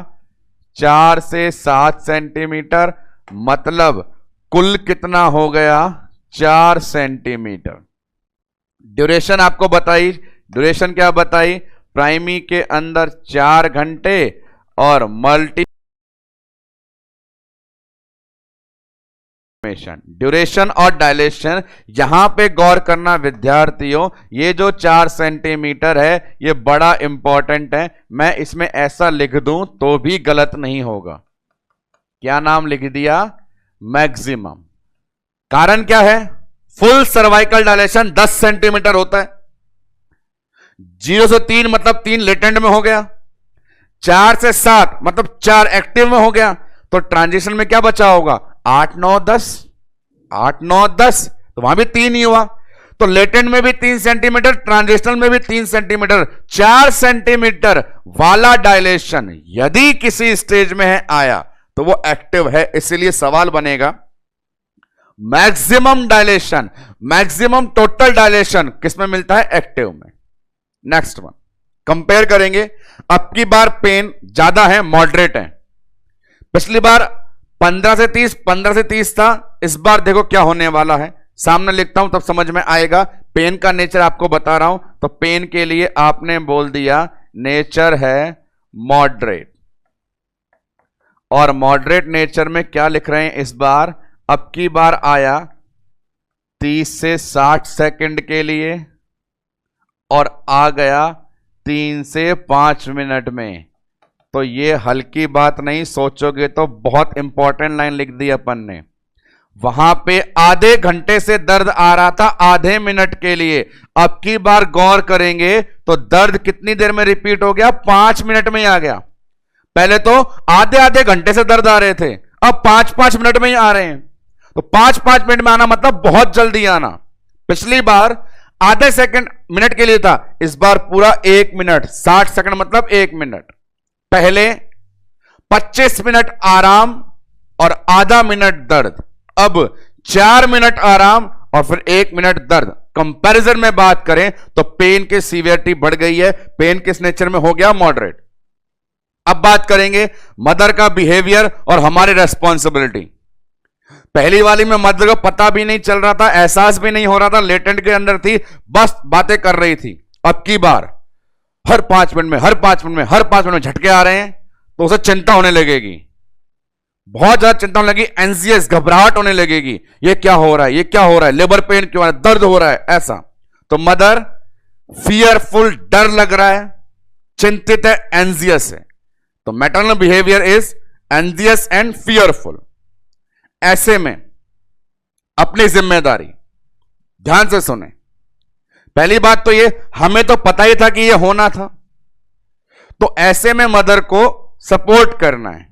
4 से 7 सेंटीमीटर, मतलब कुल कितना हो गया? 4 सेंटीमीटर। ड्यूरेशन आपको बताई, ड्यूरेशन क्या बताई? प्राइमी के अंदर 4 घंटे और मल्टी ड्यूरेशन और डायलेशन। यहां पे गौर करना विद्यार्थियों, ये जो 4 सेंटीमीटर है ये बड़ा इंपॉर्टेंट है। मैं इसमें ऐसा लिख दूं तो भी गलत नहीं होगा। क्या नाम लिख दिया? मैक्सिमम। कारण क्या है? फुल सर्वाइकल डायलेशन 10 सेंटीमीटर होता है। 0 से 3 मतलब 3 लेटेंट में हो गया। 4 से 7 मतलब 4 एक्टिव में हो गया। तो ट्रांजिशन में क्या बचा होगा? 8, 9, 10, 8, 9, 10, तो वहां भी 3 ही हुआ। तो लेटेंट में भी 3 सेंटीमीटर, ट्रांजिशनल में भी 3 सेंटीमीटर, 4 सेंटीमीटर वाला डायलेशन यदि किसी स्टेज में है आया तो वो एक्टिव है। इसीलिए सवाल बनेगा maximum dilation, maximum total dilation किसमें मिलता है? एक्टिव में। नेक्स्ट वन, कंपेयर करेंगे, अब की बार पेन ज्यादा है, मॉडरेट है। पिछली बार 15 से 30, 15 से 30 था, इस बार देखो क्या होने वाला है, सामने लिखता हूं तब समझ में आएगा। पेन का नेचर आपको बता रहा हूं, तो पेन के लिए आपने बोल दिया नेचर है मॉडरेट, और मॉडरेट नेचर में क्या लिख रहे हैं इस बार, अब की बार आया 30 से 60 सेकंड के लिए और आ गया 3 से 5 मिनट में। तो ये हल्की बात नहीं, सोचोगे तो बहुत इंपॉर्टेंट लाइन लिख दी अपन ने। वहां पे आधे घंटे से दर्द आ रहा था आधे मिनट के लिए, अब की बार गौर करेंगे तो दर्द कितनी देर में रिपीट हो गया, 5 मिनट में आ गया। पहले तो आधे आधे घंटे से दर्द आ रहे थे, अब 5-5 मिनट में ही आ रहे हैं। तो 5-5 मिनट में आना मतलब बहुत जल्दी आना। पिछली बार आधे सेकंड मिनट के लिए था, इस बार पूरा 1 मिनट, 60 सेकंड मतलब 1 मिनट। पहले 25 मिनट आराम और आधा मिनट दर्द, अब 4 मिनट आराम और फिर 1 मिनट दर्द। कंपैरिजन में बात करें तो पेन की सीवियरिटी बढ़ गई है, पेन किस नेचर में हो गया, मॉडरेट। अब बात करेंगे मदर का बिहेवियर और हमारी रेस्पॉन्सिबिलिटी। पहली वाली में मदर को पता भी नहीं चल रहा था, एहसास भी नहीं हो रहा था, लेटेंट के अंदर थी, बस बातें कर रही थी। अब की बार हर 5 मिनट में, हर 5 मिनट में, हर 5 मिनट में झटके आ रहे हैं, तो उसे चिंता होने लगेगी, बहुत ज्यादा चिंता होने लगेगी, एंजियस, घबराहट होने लगेगी, ये क्या हो रहा है, ये क्या हो रहा है, लेबर पेन क्यों आ रहा है, दर्द हो रहा है, ऐसा। तो मदर फियरफुल, डर लग रहा है, चिंतित है, एंजियस है। तो maternal behaviour is anxious and fearful. ऐसे में अपनी जिम्मेदारी ध्यान से सुने। पहली बात तो ये, हमें तो पता ही था कि ये होना था, तो ऐसे में मदर को सपोर्ट करना है।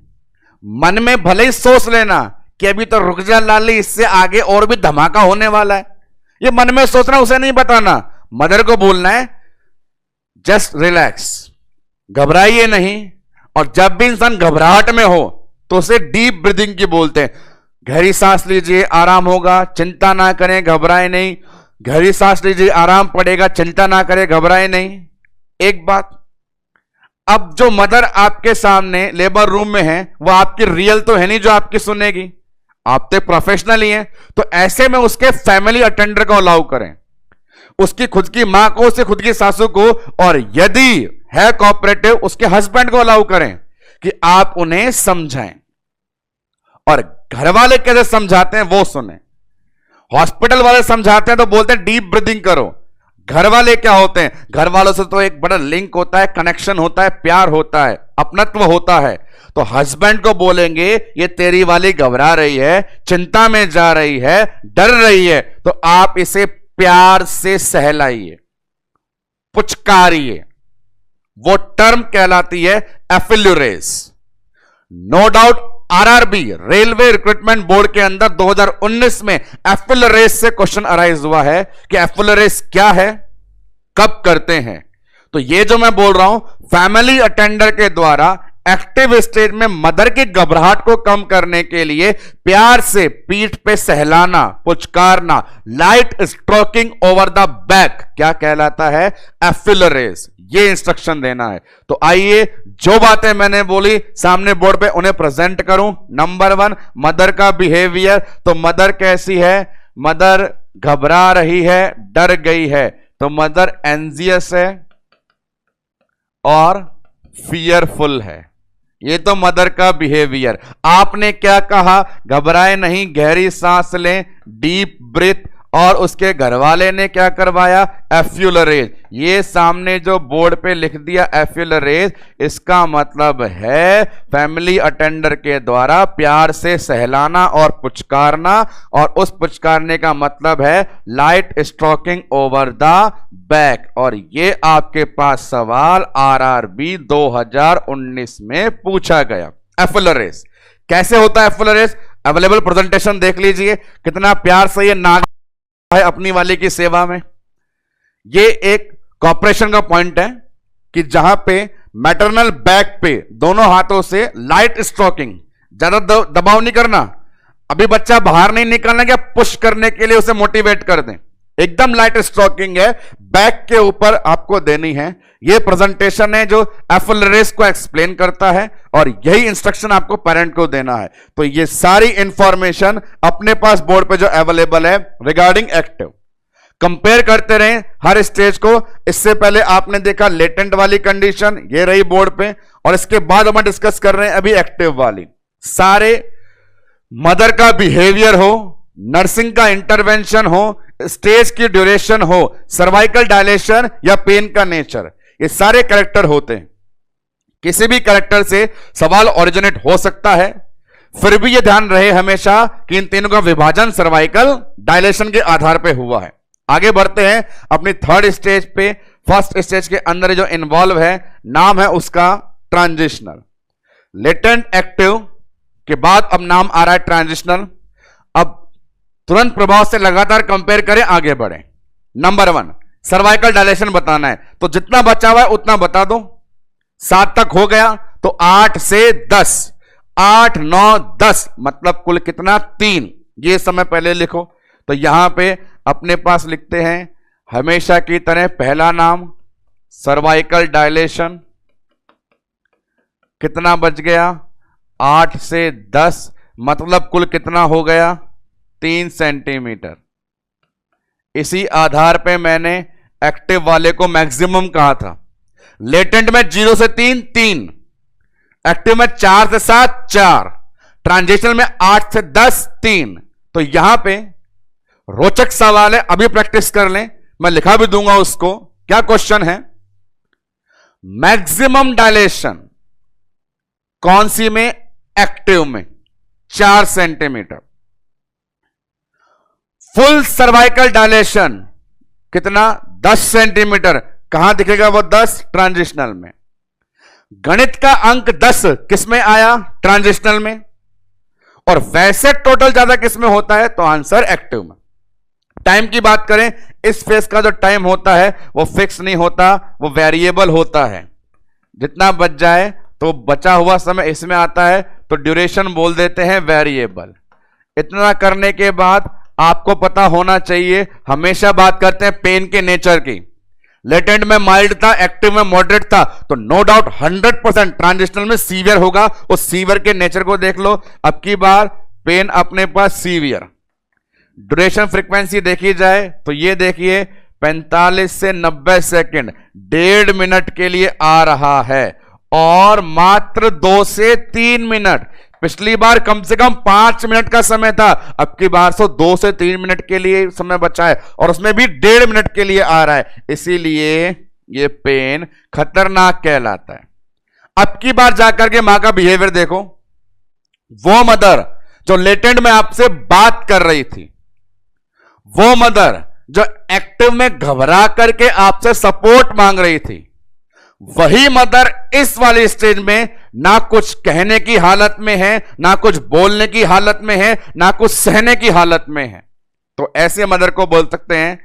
मन में भले ही सोच लेना कि अभी तो रुक जा लाली, इससे आगे और भी धमाका होने वाला है, ये मन में सोचना, उसे नहीं बताना। मदर को बोलना है जस्ट रिलैक्स, घबराइए नहीं। और जब भी इंसान घबराहट में हो तो उसे डीप ब्रीदिंग की बोलते हैं, गहरी सांस लीजिए, आराम होगा, चिंता ना करें, घबराए नहीं, गहरी सांस लीजिए, आराम पड़ेगा, चिंता ना करें, घबराए नहीं। एक बात, अब जो मदर आपके सामने लेबर रूम में है वो आपकी रियल तो है नहीं जो आपकी सुनेगी, आप तो प्रोफेशनल ही हैं, तो ऐसे में उसके फैमिली अटेंडर को अलाउ करें, उसकी खुद की मां को, उसकी खुद की सासू को, और यदि है कोऑपरेटिव उसके हस्बैंड को अलाउ करें कि आप उन्हें समझाएं। और घर वाले कैसे समझाते हैं वो सुने। हॉस्पिटल वाले समझाते हैं तो बोलते हैं डीप ब्रीदिंग करो। घर वाले क्या होते हैं, घर वालों से तो एक बड़ा लिंक होता है, कनेक्शन होता है, प्यार होता है, अपनत्व होता है। तो हस्बैंड को बोलेंगे ये तेरी वाली घबरा रही है, चिंता में जा रही है, डर रही है, तो आप इसे प्यार से सहलाइए, पुचकारिए। वो टर्म कहलाती है effleurage. No doubt RRB, railway recruitment board के अंदर 2019 में एफिल्यूरेस से क्वेश्चन अराइज हुआ है कि एफिल्यूरेस क्या है, कब करते हैं। तो ये जो मैं बोल रहा हूं, फैमिली अटेंडर के द्वारा एक्टिव स्टेज में मदर की घबराहट को कम करने के लिए प्यार से पीठ पे सहलाना, पुचकारना, light stroking over the back, क्या कहलाता है, एफिल्यूरेस। ये इंस्ट्रक्शन देना है। तो आइए जो बातें मैंने बोली सामने बोर्ड पे उन्हें प्रेजेंट करूं। नंबर 1, मदर का बिहेवियर। तो मदर कैसी है, मदर घबरा रही है, डर गई है, तो मदर एंजियस है और फियरफुल है। ये तो मदर का बिहेवियर। आपने क्या कहा, घबराए नहीं, गहरी सांस लें, डीप ब्रीथ, और उसके घर वाले ने क्या करवाया, एफ्यूलरेज। ये सामने जो बोर्ड पे लिख दिया एफ्यूलरेज, इसका मतलब है फैमिली अटेंडर के द्वारा प्यार से सहलाना और पुचकारना, और उस पुचकारने का मतलब है light stroking over the back. और ये आपके पास सवाल आरआरबी 2019 में पूछा गया। एफ्यूलरेज कैसे होता है, एफ्यूलरेज अवेलेबल प्रेजेंटेशन देख लीजिए, कितना प्यार से ये नाग है अपनी वाले की सेवा में। ये एक कॉपरेशन का पॉइंट है कि जहां पे मैटरनल बैक पे दोनों हाथों से लाइट स्ट्रोकिंग, ज्यादा दबाव नहीं करना। अभी बच्चा बाहर नहीं निकलना, क्या पुश करने के लिए उसे मोटिवेट कर दें, एकदम लाइट स्ट्रोकिंग है, बैक के ऊपर आपको देनी है। ये प्रेजेंटेशन है जो एफएलआरएस को एक्सप्लेन करता है और यही इंस्ट्रक्शन आपको पेरेंट को देना है। तो ये सारी इंफॉर्मेशन अपने पास बोर्ड पे जो अवेलेबल है रिगार्डिंग एक्टिव, कंपेयर करते रहे हर स्टेज को। इससे पहले आपने देखा लेटेंट वाली कंडीशन, ये रही बोर्ड पे, और इसके बाद हम डिस्कस कर रहे हैं अभी एक्टिव वाली। सारे मदर का बिहेवियर हो, नर्सिंग का इंटरवेंशन हो, स्टेज की ड्यूरेशन हो, सर्वाइकल डायलेशन या पेन का नेचर, ये सारे कैरेक्टर होते हैं। किसी भी कैरेक्टर से सवाल ओरिजिनेट हो सकता है, फिर भी यह ध्यान रहे हमेशा कि इन तीनों का विभाजन सर्वाइकल डायलेशन के आधार पर हुआ है। आगे बढ़ते हैं अपनी थर्ड स्टेज पे। फर्स्ट स्टेज के अंदर जो इन्वॉल्व है, नाम है उसका ट्रांजिशनल। लेटेंट एक्टिव के बाद अब नाम आ रहा है ट्रांजिशनल। अब तुरंत प्रभाव से लगातार कंपेयर करें, आगे बढ़े। नंबर 1 सर्वाइकल डायलेशन बताना है, तो जितना बचा हुआ है उतना बता दो। 7 तक हो गया तो 8 से 10, 8 9 10 मतलब कुल कितना 3। ये समय पहले लिखो। तो यहां पे अपने पास लिखते हैं हमेशा की तरह पहला नाम सर्वाइकल डायलेशन, कितना बच गया 8 से 10 मतलब कुल कितना हो गया 3 सेंटीमीटर। इसी आधार पे मैंने एक्टिव वाले को मैक्सिमम कहा था। लेटेंट में 0 से 3 3, एक्टिव में 4 से 7 4, ट्रांजिशनल में 8 से 10 3। तो यहां पे रोचक सवाल है, अभी प्रैक्टिस कर लें, मैं लिखा भी दूंगा उसको। क्या क्वेश्चन है? मैक्सिमम डायलेशन कौन सी में? एक्टिव में 4 सेंटीमीटर। फुल सर्वाइकल डायलेशन कितना 10 सेंटीमीटर। कहां दिखेगा वो 10? ट्रांजिशनल में। गणित का अंक 10 किस में आया? ट्रांजिशनल में। और वैसे टोटल ज्यादा किस में होता है? तो आंसर एक्टिव में। टाइम की बात करें, इस फेज का जो टाइम होता है वो फिक्स नहीं होता, वो वेरिएबल होता है। जितना बच जाए तो बचा हुआ समय इसमें आता है, तो ड्यूरेशन बोल देते हैं वेरिएबल। इतना करने के बाद आपको पता होना चाहिए, हमेशा बात करते हैं पेन के नेचर की। लेटेंट में माइल्ड था, एक्टिव में मॉडरेट था, तो नो डाउट 100% ट्रांजिशनल में सीवियर होगा। उस सीवियर के नेचर को देख लो। अब की बार पेन अपने पास सीवियर। ड्यूरेशन फ्रीक्वेंसी देखी जाए तो ये देखिए 45 से 90 सेकंड, 1.5 मिनट के लिए आ रहा है, और मात्र 2 से 3 मिनट। पिछली बार कम से कम 5 मिनट का समय था, अब की बार 2 से 3 मिनट के लिए समय बचा है, और उसमें भी 1.5 मिनट के लिए आ रहा है। इसीलिए ये पेन खतरनाक कहलाता है। अब की बार जाकर के मां का बिहेवियर देखो। वो मदर जो लेटेंट में आपसे बात कर रही थी, वो मदर जो एक्टिव में घबरा करके आपसे सपोर्ट मांग रही थी, वही मदर इस वाली स्टेज में ना कुछ कहने की हालत में है, ना कुछ बोलने की हालत में है, ना कुछ सहने की हालत में है। तो ऐसे मदर को बोल सकते हैं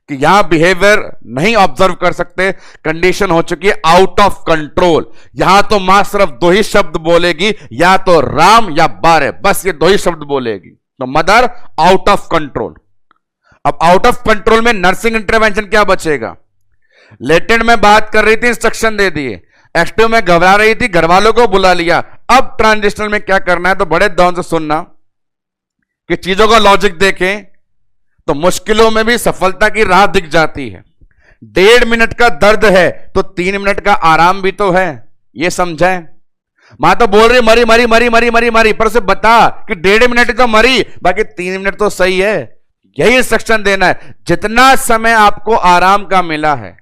कि यहां बिहेवियर नहीं ऑब्जर्व कर सकते, कंडीशन हो चुकी है आउट ऑफ कंट्रोल। यहां तो मां सिर्फ 2 ही शब्द बोलेगी, या तो राम या बारे, बस ये 2 ही शब्द बोलेगी। तो मदर आउट ऑफ कंट्रोल। अब आउट ऑफ कंट्रोल में नर्सिंग इंटरवेंशन क्या बचेगा? लेटेंट में बात कर रही थी, इंस्ट्रक्शन दे दिए। एक्टिव में घबरा रही थी, घर वालों को बुला लिया। अब ट्रांजिशनल में क्या करना है? तो बड़े ध्यान से सुनना कि चीजों का लॉजिक देखें तो मुश्किलों में भी सफलता की राह दिख जाती है। 1.5 मिनट का दर्द है तो 3 मिनट का आराम भी तो है, ये समझाएं। मां तो बोल रही मरी मरी मरी मरी मरी मरी, पर उसे बता कि 1.5 मिनट तो मरी, बाकी 3 मिनट तो सही है। यही इंस्ट्रक्शन देना है। जितना समय आपको आराम का मिला है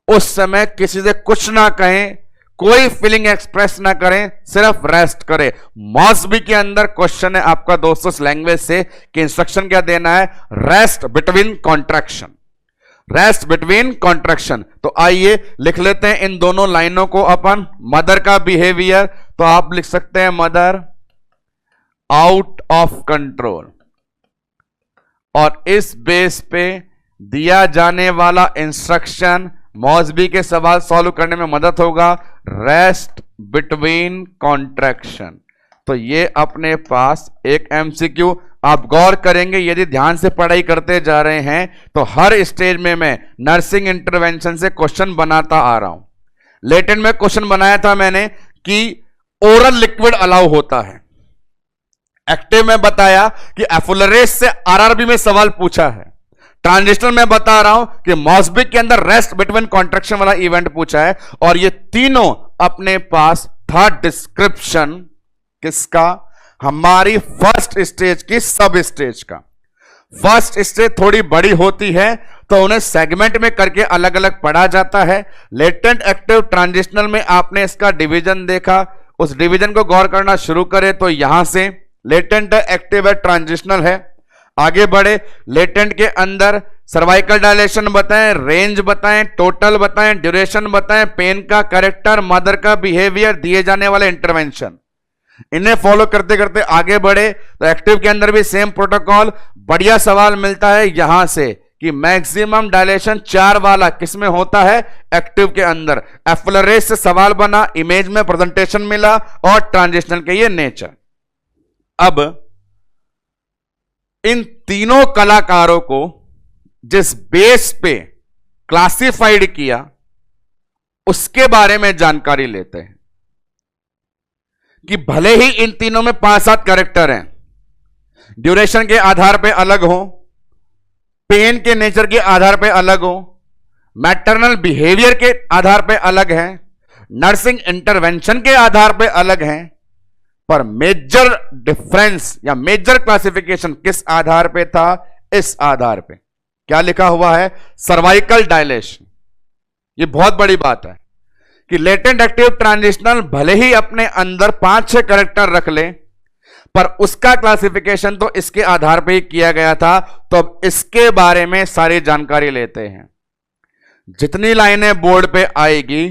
उस समय किसी से कुछ ना कहें, कोई फीलिंग एक्सप्रेस ना करें, सिर्फ रेस्ट करें। मॉसबी के अंदर क्वेश्चन है आपका दोस्तों इस लैंग्वेज से कि इंस्ट्रक्शन क्या देना है? Rest between contraction, rest between contraction. तो आइए लिख लेते हैं इन दोनों लाइनों को अपन। मदर का बिहेवियर, तो आप लिख सकते हैं मदर आउट ऑफ कंट्रोल, और इस बेस पे दिया जाने वाला इंस्ट्रक्शन मॉसबी के सवाल सॉल्व करने में मदद होगा। Rest between contraction. तो ये अपने पास एक एमसीक्यू। आप गौर करेंगे, यदि ध्यान से पढ़ाई करते जा रहे हैं तो हर स्टेज में मैं नर्सिंग इंटरवेंशन से क्वेश्चन बनाता आ रहा हूं। लेटेंट में क्वेश्चन बनाया था मैंने कि ओरल लिक्विड अलाउ होता है। एक्टिव में बताया कि एफुलरेस से आरआरबी में सवाल पूछा है। ट्रांजिशनल में बता रहा हूं कि मॉस्बिक के अंदर रेस्ट बिटवीन कॉन्ट्रैक्शन वाला इवेंट पूछा है। और ये तीनों अपने पास था डिस्क्रिप्शन किसका? हमारी फर्स्ट स्टेज की सब स्टेज का। फर्स्ट स्टेज थोड़ी बड़ी होती है तो उन्हें सेगमेंट में करके अलग अलग पढ़ा जाता है। लेटेंट, एक्टिव, ट्रांजिशनल में आपने इसका डिवीजन देखा, उस डिवीजन को गौर करना शुरू करें तो यहां से लेटेंट है, एक्टिव है, ट्रांजिशनल है। आगे बढ़े, लेटेंट के अंदर सर्वाइकल डायलेशन बताएं, रेंज बताएं, टोटल बताएं, ड्यूरेशन बताएं, पेन का कैरेक्टर, मदर का बिहेवियर, दिए जाने वाले इंटरवेंशन, इन्हें फॉलो करते करते आगे बढ़े तो एक्टिव के अंदर भी सेम प्रोटोकॉल। बढ़िया सवाल मिलता है यहां से कि मैक्सिमम डायलेशन 4 वाला किसमें होता है? एक्टिव के अंदर। एफुलरेस से सवाल बना, इमेज में प्रेजेंटेशन मिला और ट्रांजिशनल के ये नेचर। अब इन तीनों कलाकारों को जिस बेस पे क्लासिफाइड किया उसके बारे में जानकारी लेते हैं कि भले ही इन तीनों में 5-7 कैरेक्टर हैं, ड्यूरेशन के आधार पे अलग हो, पेन के नेचर के आधार पे अलग हो, मैटरनल बिहेवियर के आधार पे अलग हैं, नर्सिंग इंटरवेंशन के आधार पे अलग हैं, पर मेजर डिफरेंस या मेजर क्लासिफिकेशन किस आधार पे था? इस आधार पे। क्या लिखा हुआ है? Cervical dilation. ये बहुत बड़ी बात है कि लेटेंट, एक्टिव, ट्रांजिशनल भले ही अपने अंदर 5-6 कैरेक्टर रख ले, पर उसका क्लासिफिकेशन तो इसके आधार पे ही किया गया था। तो अब इसके बारे में सारी जानकारी लेते हैं। जितनी लाइनें बोर्ड पे आएगी,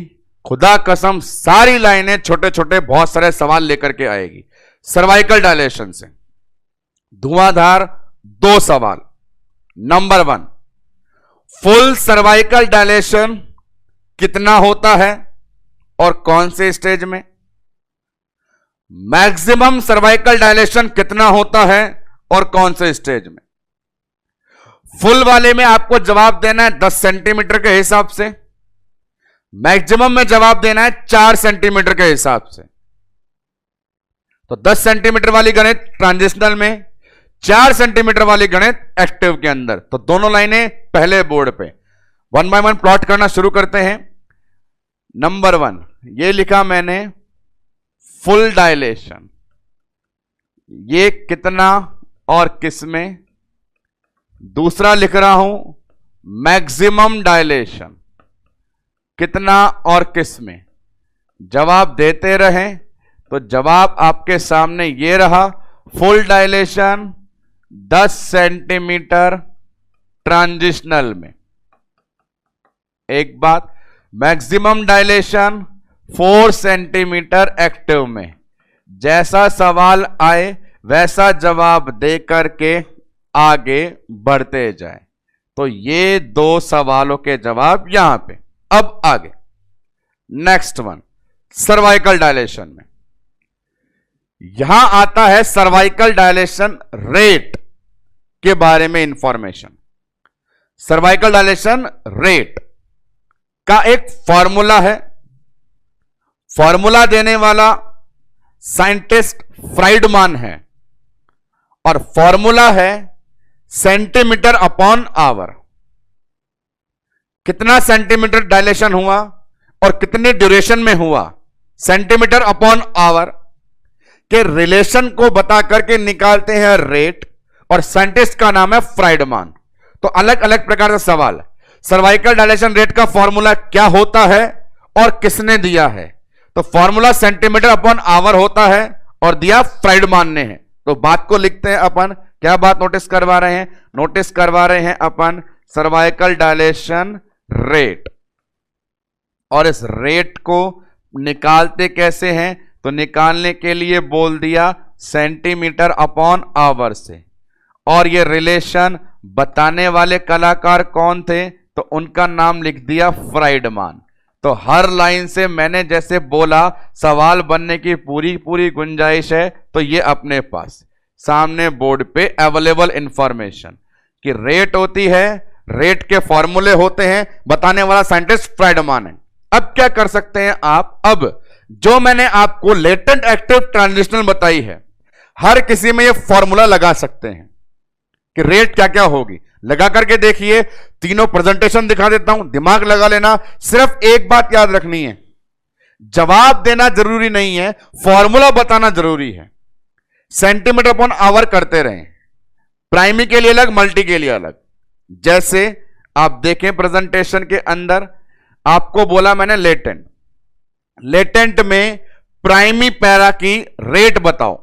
खुदा कसम सारी लाइनें छोटे छोटे बहुत सारे सवाल लेकर के आएगी। सर्वाइकल डायलेशन से धुआंधार 2 सवाल। नंबर 1, फुल सर्वाइकल डायलेशन कितना होता है और कौन से स्टेज में? मैक्सिमम सर्वाइकल डायलेशन कितना होता है और कौन से स्टेज में? फुल वाले में आपको जवाब देना है 10 सेंटीमीटर के हिसाब से, मैक्सिमम में जवाब देना है 4 सेंटीमीटर के हिसाब से। तो 10 सेंटीमीटर वाली गणित ट्रांजिशनल में, 4 सेंटीमीटर वाली गणित एक्टिव के अंदर। तो दोनों लाइनें पहले बोर्ड पे 1 बाय 1 प्लॉट करना शुरू करते हैं। नंबर 1 ये लिखा मैंने, फुल डायलेशन, ये कितना और किसमें? दूसरा लिख रहा हूं मैक्सिमम डायलेशन, कितना और किसमें? जवाब देते रहें तो जवाब आपके सामने ये रहा। फुल डायलेशन 10 सेंटीमीटर ट्रांजिशनल में। एक बात, मैक्सिमम डायलेशन 4 सेंटीमीटर एक्टिव में। जैसा सवाल आए वैसा जवाब दे करके आगे बढ़ते जाए। तो ये 2 सवालों के जवाब यहां पे। अब आगे नेक्स्ट वन, सर्वाइकल डायलेशन में यहां आता है सर्वाइकल डायलेशन रेट के बारे में इंफॉर्मेशन। सर्वाइकल डायलेशन रेट का एक फॉर्मूला है। फॉर्मूला देने वाला साइंटिस्ट फ्राइडमान है और फॉर्मूला है सेंटीमीटर अपॉन आवर। कितना सेंटीमीटर डायलेशन हुआ और कितनी ड्यूरेशन में हुआ, सेंटीमीटर अपॉन आवर के रिलेशन को बता करके निकालते हैं रेट, और साइंटिस्ट का नाम है फ्राइडमान। तो अलग अलग प्रकार का सवाल, सर्वाइकल डायलेशन रेट का फॉर्मूला क्या होता है और किसने दिया है? तो फॉर्मूला सेंटीमीटर अपॉन आवर होता है और दिया फ्राइडमान ने है। तो बात को लिखते हैं अपन, क्या बात नोटिस करवा रहे हैं? नोटिस करवा रहे हैं अपन सर्वाइकल डायलेशन रेट। और इस रेट को निकालते कैसे हैं? तो निकालने के लिए बोल दिया सेंटीमीटर अपॉन आवर से। और ये रिलेशन बताने वाले कलाकार कौन थे? तो उनका नाम लिख दिया फ्राइडमान। तो हर लाइन से मैंने जैसे बोला सवाल बनने की पूरी पूरी गुंजाइश है। तो ये अपने पास सामने बोर्ड पे अवेलेबल इंफॉर्मेशन कि रेट होती है, रेट के फॉर्मूले होते हैं, बताने वाला साइंटिस्ट फ्राइडमान है। अब क्या कर सकते हैं आप, अब जो मैंने आपको लेटेंट एक्टिव ट्रांजिशनल बताई है, हर किसी में ये फॉर्मूला लगा सकते हैं कि रेट क्या क्या होगी। लगा करके देखिए, तीनों प्रेजेंटेशन दिखा देता हूं, दिमाग लगा लेना। सिर्फ एक बात याद रखनी है, जवाब देना जरूरी नहीं है, फॉर्मूला बताना जरूरी है। सेंटीमीटर अपॉन आवर करते रहें, प्राइमरी के लिए अलग, मल्टी के लिए अलग। जैसे आप देखें प्रेजेंटेशन के अंदर आपको बोला मैंने लेटेंट, लेटेंट में प्राइमरी पैरा की रेट बताओ,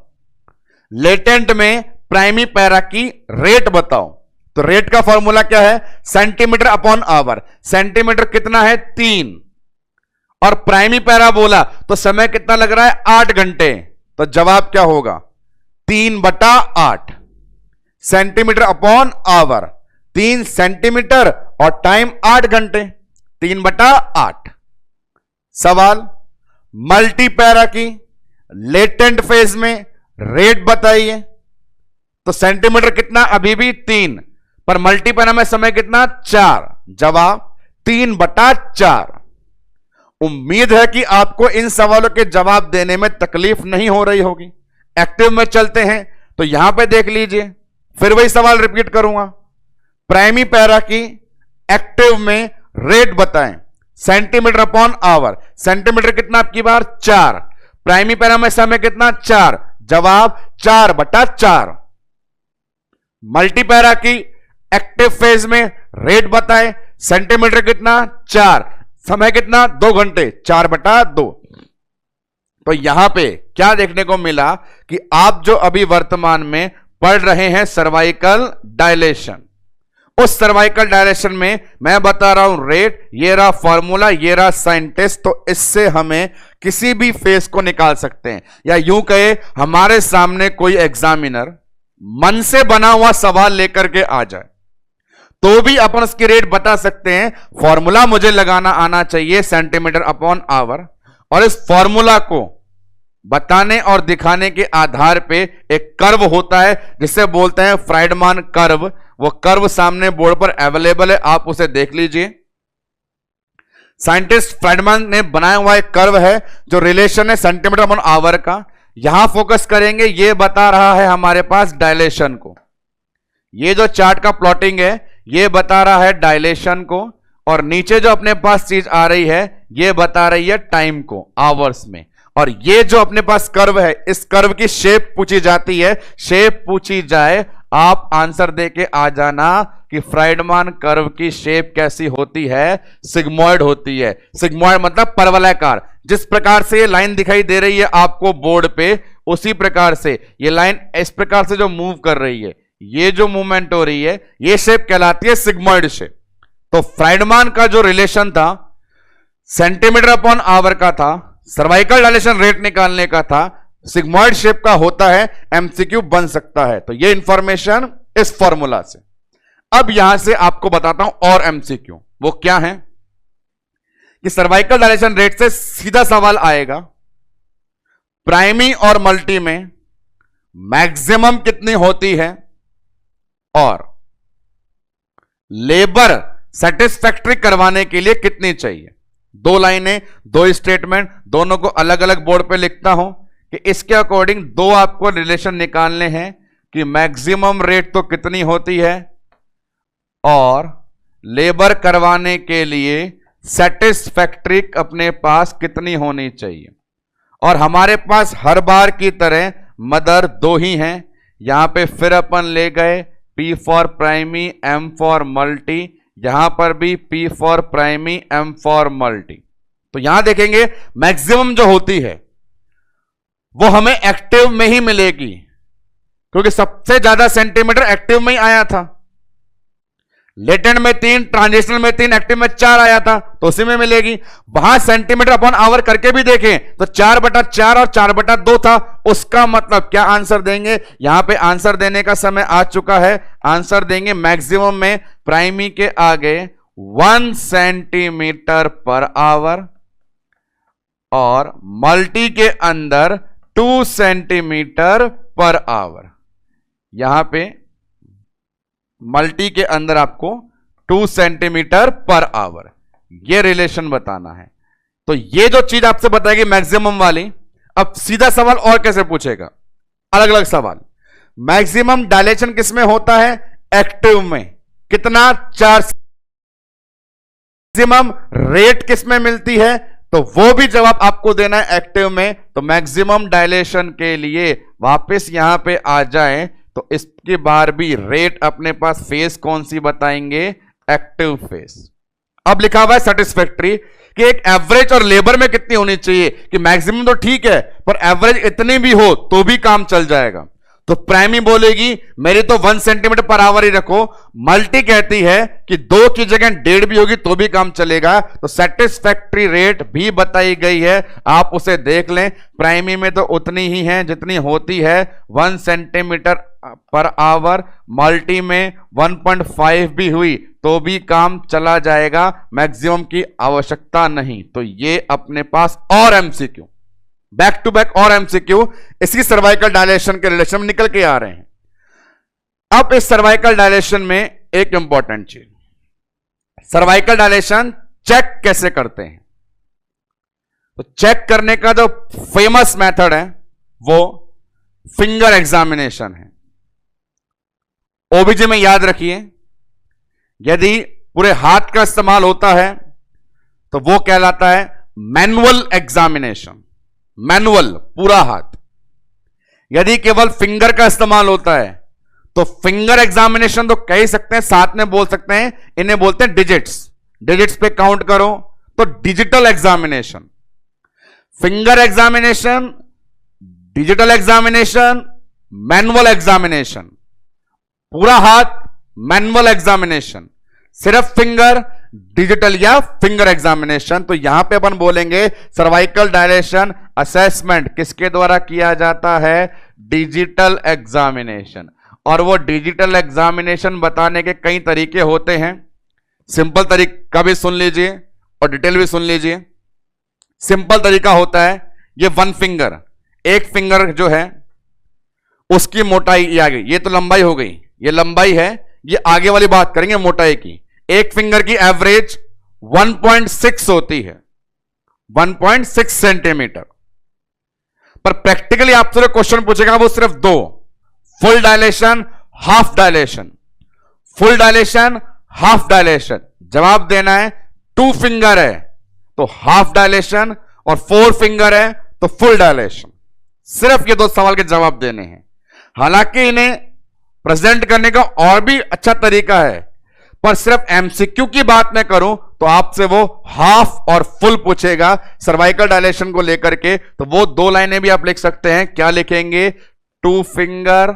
लेटेंट में प्राइमरी पैरा की रेट बताओ। तो रेट का फॉर्मूला क्या है, सेंटीमीटर अपॉन आवर। सेंटीमीटर कितना है 3, और प्राइमरी पैरा बोला तो समय कितना लग रहा है 8 घंटे। तो जवाब क्या होगा 3/8 सेंटीमीटर अपॉन आवर। 3 सेंटीमीटर और टाइम 8 घंटे, 3/8। सवाल मल्टी पैरा की लेटेंट फेज में रेट बताइए। तो सेंटीमीटर कितना, अभी भी 3, पर मल्टी पैरा में समय कितना 4। जवाब 3/4। उम्मीद है कि आपको इन सवालों के जवाब देने में तकलीफ नहीं हो रही होगी। एक्टिव में चलते हैं तो यहां पे देख लीजिए, फिर वही सवाल रिपीट करूंगा। प्राइमरी पैरा की एक्टिव में रेट बताएं, सेंटीमीटर अपॉन आवर। सेंटीमीटर कितना आपकी बार 4, प्राइमरी पैरा में समय कितना 4। जवाब 4/4। मल्टी पैरा की एक्टिव फेज में रेट बताएं, सेंटीमीटर कितना 4, समय कितना 2 घंटे, 4/2। तो यहां पे क्या देखने को मिला कि आप जो अभी वर्तमान में पढ़ रहे हैं सर्वाइकल डायलेशन, उस सर्वाइकल डायलेशन में मैं बता रहा हूं रेट, ये रहा फॉर्मूला, ये रहा साइंटिस्ट। तो इससे हमें किसी भी फेज को निकाल सकते हैं, या यूं कहे हमारे सामने कोई एग्जामिनर मन से बना हुआ सवाल लेकर के आ जाए तो भी अपन उसकी रेट बता सकते हैं। फॉर्मूला मुझे लगाना आना चाहिए सेंटीमीटर अपॉन आवर, और इस फॉर्मूला को बताने और दिखाने के आधार पे एक कर्व होता है जिसे बोलते हैं फ्राइडमान कर्व। वो कर्व सामने बोर्ड पर अवेलेबल है, आप उसे देख लीजिए। साइंटिस्ट फ्राइडमान ने बनाया हुआ एक कर्व है जो रिलेशन है सेंटीमीटर अपॉन आवर का। यहां फोकस करेंगे, ये बता रहा है हमारे पास डायलेशन को। ये जो चार्ट का प्लॉटिंग है ये बता रहा है डायलेशन को, और नीचे जो अपने पास चीज आ रही है ये बता रही है टाइम को आवर्स में। और ये जो अपने पास कर्व है, इस कर्व की शेप पूछी जाती है। शेप पूछी जाए आप आंसर देके आ जाना कि फ्राइडमान कर्व की शेप कैसी होती है, सिग्मॉइड होती है। सिग्मॉइड मतलब परवलयाकार। जिस प्रकार से ये लाइन दिखाई दे रही है आपको बोर्ड पे, उसी प्रकार से ये लाइन इस प्रकार से जो मूव कर रही है, ये जो मूवमेंट हो रही है, ये शेप कहलाती है सिग्मॉइड शेप। तो फ्राइडमान का जो रिलेशन था सेंटीमीटर अपॉन आवर का था, सर्वाइकल डायलेशन रेट निकालने का था, सिग्मॉइड शेप का होता है, एमसीक्यू बन सकता है। तो ये इंफॉर्मेशन इस फॉर्मूला से। अब यहां से आपको बताता हूं और एमसीक्यू, वो क्या है कि सर्वाइकल डायलेशन रेट से सीधा सवाल आएगा, प्राइमरी और मल्टी में मैक्सिमम कितनी होती है और लेबर सेटिस्फैक्टरी करवाने के लिए कितनी चाहिए। 2 लाइनें, 2 स्टेटमेंट, दोनों को अलग अलग बोर्ड पे लिखता हूं कि इसके अकॉर्डिंग 2 आपको रिलेशन निकालने हैं कि मैक्सिमम रेट तो कितनी होती है और लेबर करवाने के लिए सेटिस्फैक्टरी अपने पास कितनी होनी चाहिए। और हमारे पास हर बार की तरह मदर 2 ही हैं। यहां पे फिर अपन ले गए P for primary, M for multi, यहां पर भी P for primary, M for multi. तो यहां देखेंगे मैक्सिमम जो होती है वो हमें एक्टिव में ही मिलेगी, क्योंकि सबसे ज्यादा सेंटीमीटर एक्टिव में ही आया था। लेटेंट में 3, ट्रांजिशनल में 3, एक्टिव में 4 आया था, तो उसी में मिलेगी। वहां सेंटीमीटर अपॉन आवर करके भी देखें तो 4/4 और 4/2 था। उसका मतलब क्या आंसर देंगे, यहां पे आंसर देने का समय आ चुका है। आंसर देंगे मैक्सिमम में प्राइमरी के आगे 1 सेंटीमीटर पर आवर, और मल्टी के अंदर 2 सेंटीमीटर पर आवर। यहां पे मल्टी के अंदर आपको 2 सेंटीमीटर पर आवर, ये रिलेशन बताना है। तो ये जो चीज आपसे बताएगी मैक्सिमम वाली, अब सीधा सवाल और कैसे पूछेगा, अलग अलग सवाल। मैक्सिमम डायलेशन किसमें होता है? एक्टिव में। कितना? 4। मैक्सिमम रेट किसमें मिलती है? तो वो भी जवाब आपको देना है एक्टिव में। तो मैक्सिमम डायलेशन के लिए वापस यहां पे आ जाए तो इसकी बार भी रेट अपने पास फेस कौन सी बताएंगे? Active face. अब लिखा हुआ है सेटिस्फैक्ट्री कि एक एवरेज और लेबर में कितनी होनी चाहिए, कि मैक्सिमम तो ठीक है पर एवरेज इतनी भी हो तो भी काम चल जाएगा। तो प्राइमी बोलेगी मेरी तो 1 सेंटीमीटर पर आवर ही रखो, मल्टी कहती है कि 2 की जगह 1.5 भी होगी तो भी काम चलेगा। तो सेटिस्फैक्ट्री रेट भी बताई गई है, आप उसे देख लें। प्राइमी में तो उतनी ही है जितनी होती है 1 सेंटीमीटर पर आवर, मल्टी में 1.5 भी हुई तो भी काम चला जाएगा, मैक्सिमम की आवश्यकता नहीं। तो ये अपने पास और एमसीक्यू, बैक टू बैक और एमसीक्यू इसी सर्वाइकल डायलेशन के रिलेशन में निकल के आ रहे हैं। अब इस सर्वाइकल डायलेशन में एक इंपॉर्टेंट चीज, सर्वाइकल डायलेशन चेक कैसे करते हैं? तो चेक करने का जो फेमस मेथड है वो फिंगर एग्जामिनेशन है। ओबीजी में याद रखिए, यदि पूरे हाथ का इस्तेमाल होता है तो वो कहलाता है मैनुअल एग्जामिनेशन, मैनुअल पूरा हाथ। यदि केवल फिंगर का इस्तेमाल होता है तो फिंगर एग्जामिनेशन तो कह ही सकते हैं, साथ में बोल सकते हैं, इन्हें बोलते हैं डिजिट्स। डिजिट्स पे काउंट करो तो digital examination. Finger examination, digital examination, manual examination. पूरा हाथ मैनुअल एग्जामिनेशन, सिर्फ फिंगर डिजिटल या फिंगर एग्जामिनेशन। तो यहां पे अपन बोलेंगे सर्वाइकल डायलेशन असेसमेंट किसके द्वारा किया जाता है? Digital examination. और वो डिजिटल एग्जामिनेशन बताने के कई तरीके होते हैं। सिंपल तरीका भी सुन लीजिए और डिटेल भी सुन लीजिए। सिंपल तरीका होता है ये 1 फिंगर, एक फिंगर जो है उसकी मोटाई ये आ गई, ये तो लंबाई हो गई, ये लंबाई है, ये आगे वाली बात करेंगे मोटाई की। एक फिंगर की एवरेज 1.6 होती है, 1.6 सेंटीमीटर। पर प्रैक्टिकली आपसे क्वेश्चन पूछेगा वो सिर्फ 2, full dilation, half dilation. Full dilation, half dilation जवाब देना है। 2 फिंगर है तो हाफ डायलेशन और 4 फिंगर है तो फुल डायलेशन। सिर्फ ये 2 सवाल के जवाब देने हैं। हालांकि इन्हें प्रेजेंट करने का और भी अच्छा तरीका है, पर सिर्फ एमसीक्यू की बात मैं करूं तो आपसे वो हाफ और फुल पूछेगा सर्वाइकल डायलेशन को लेकर के। तो वो 2 लाइनें भी आप लिख सकते हैं। क्या लिखेंगे? 2 फिंगर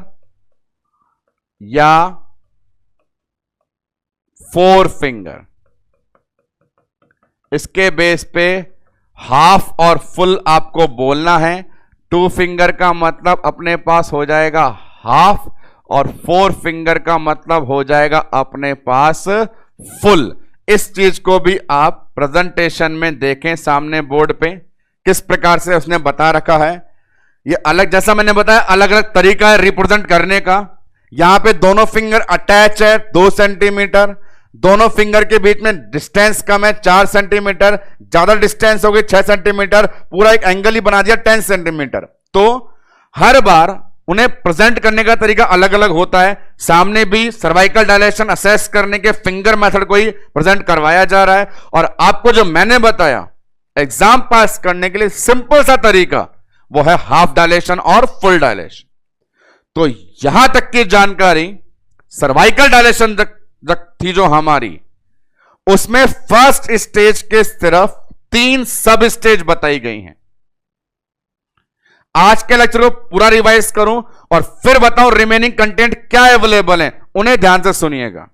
या 4 फिंगर। इसके बेस पे हाफ और फुल आपको बोलना है। 2 फिंगर का मतलब अपने पास हो जाएगा हाफ और 4 फिंगर का मतलब हो जाएगा अपने पास फुल। इस चीज को भी आप प्रेजेंटेशन में देखें सामने बोर्ड पे किस प्रकार से उसने बता रखा है। ये अलग, जैसा मैंने बताया, अलग अलग तरीका है रिप्रेजेंट करने का। यहां पे दोनों फिंगर अटैच है 2 सेंटीमीटर, दोनों फिंगर के बीच में डिस्टेंस कम है 4 सेंटीमीटर, ज्यादा डिस्टेंस हो गई 6 सेंटीमीटर, पूरा एक एंगल ही बना दिया 10 सेंटीमीटर। तो हर बार उन्हें प्रेजेंट करने का तरीका अलग अलग होता है। सामने भी सर्वाइकल डायलेशन असेस करने के फिंगर मेथड को ही प्रेजेंट करवाया जा रहा है। और आपको जो मैंने बताया एग्जाम पास करने के लिए सिंपल सा तरीका वो है हाफ डायलेशन और फुल डायलेशन। तो यहां तक की जानकारी सर्वाइकल डायलेशन तक थी जो हमारी, उसमें फर्स्ट स्टेज के सिर्फ 3 सब स्टेज बताई गई हैं। आज के लेक्चर को पूरा रिवाइज करूं और फिर बताऊं रिमेनिंग कंटेंट क्या अवेलेबल है, उन्हें ध्यान से सुनिएगा।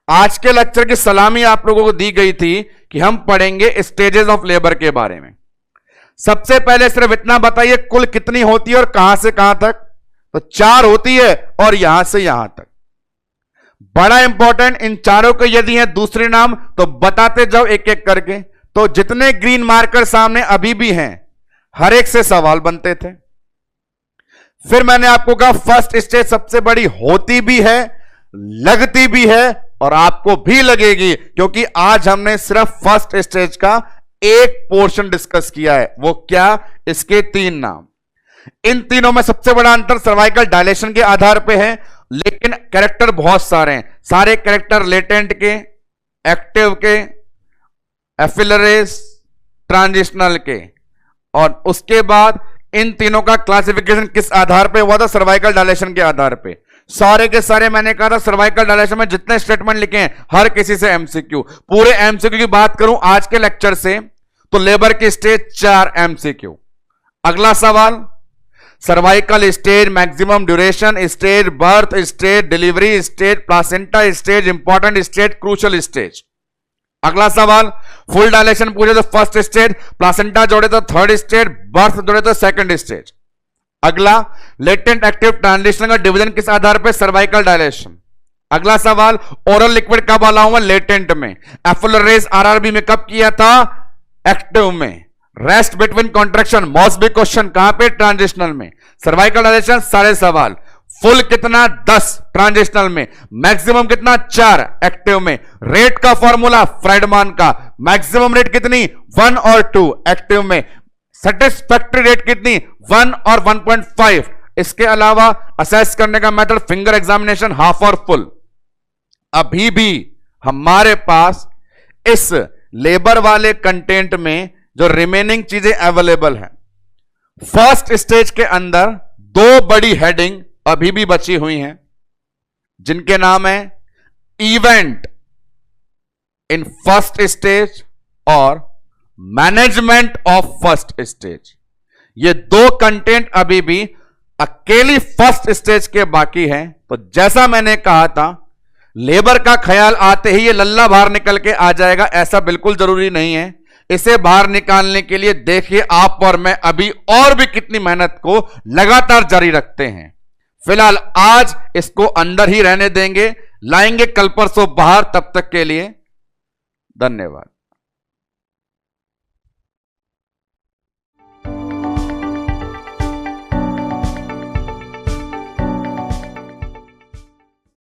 आज के लेक्चर की सलामी आप लोगों को दी गई थी कि हम पढ़ेंगे स्टेजेस ऑफ लेबर के बारे में। सबसे पहले सिर्फ इतना बताइए कुल कितनी होती है और कहां से कहां तक? तो 4 होती है और यहां से यहां तक। बड़ा इंपॉर्टेंट, इन चारों के यदि है दूसरे नाम तो बताते जाओ एक एक करके। तो जितने ग्रीन मार्कर सामने अभी भी हैं हर एक से सवाल बनते थे। फिर मैंने आपको कहा फर्स्ट स्टेज सबसे बड़ी होती भी है, लगती भी है और आपको भी लगेगी, क्योंकि आज हमने सिर्फ फर्स्ट स्टेज का एक पोर्शन डिस्कस किया है। वो क्या? इसके 3 नाम। इन तीनों में सबसे बड़ा अंतर सर्वाइकल डायलेशन के आधार पे है, लेकिन कैरेक्टर बहुत सारे हैं। सारे कैरेक्टर लेटेंट के, एक्टिव के, एफिलरेस, ट्रांजिशनल के, और उसके बाद इन तीनों का क्लासिफिकेशन किस आधार पे हुआ था? सर्वाइकल डायलेशन के आधार पे। सारे के सारे मैंने कहा था सर्वाइकल डायलेशन में जितने स्टेटमेंट लिखे हैं हर किसी से एमसीक्यू। पूरे एमसीक्यू की बात करूं आज के लेक्चर से तो लेबर की स्टेज 4 एमसीक्यू। अगला सवाल, cervical stage, maximum duration stage, birth stage, delivery stage, placenta stage, important stage, crucial stage. अगला सवाल, फुल डायलेशन पूछे तो फर्स्ट स्टेज, प्लासेंटा जोड़े तो थर्ड स्टेज, बर्थ जोड़े तो सेकंड स्टेज। अगला, लेटेंट एक्टिव ट्रांजिशन का डिवीजन किस आधार पे? Cervical dilation. अगला सवाल, ओरल लिक्विड कब अलाउ हुआ? लेटेंट में। एफिलरेस आरआरबी में कब किया था? एक्टिव में। रेस्ट बिटवीन कॉन्ट्रैक्शन, मॉसबी क्वेश्चन कहां पे? ट्रांजिशनल में। सर्वाइकल डायलेशन सारे सवाल। फुल कितना? 10 ट्रांजिशनल में। मैक्सिमम कितना? 4 एक्टिव में। रेट का फॉर्मूला फ्राइडमान का, मैक्सिमम रेट कितनी? 1 और 2 एक्टिव में। सेटिस्फैक्ट्री रेट कितनी? 1 और 1.5। इसके अलावा असेस करने का मेथड फिंगर एग्जामिनेशन, हाफ और फुल। अभी भी हमारे पास इस लेबर वाले कंटेंट में जो रिमेनिंग चीजें अवेलेबल हैं, फर्स्ट स्टेज के अंदर 2 बड़ी हेडिंग अभी भी बची हुई हैं, जिनके नाम है इवेंट इन फर्स्ट स्टेज और मैनेजमेंट ऑफ फर्स्ट स्टेज। ये 2 कंटेंट अभी भी अकेली फर्स्ट स्टेज के बाकी हैं। तो जैसा मैंने कहा था, लेबर का ख्याल आते ही ये लल्ला बाहर निकल के आ जाएगा, ऐसा बिल्कुल जरूरी नहीं है। इसे बाहर निकालने के लिए देखिए आप और मैं अभी और भी कितनी मेहनत को लगातार जारी रखते हैं। फिलहाल आज इसको अंदर ही रहने देंगे, लाएंगे कल परसों बाहर। तब तक के लिए धन्यवाद।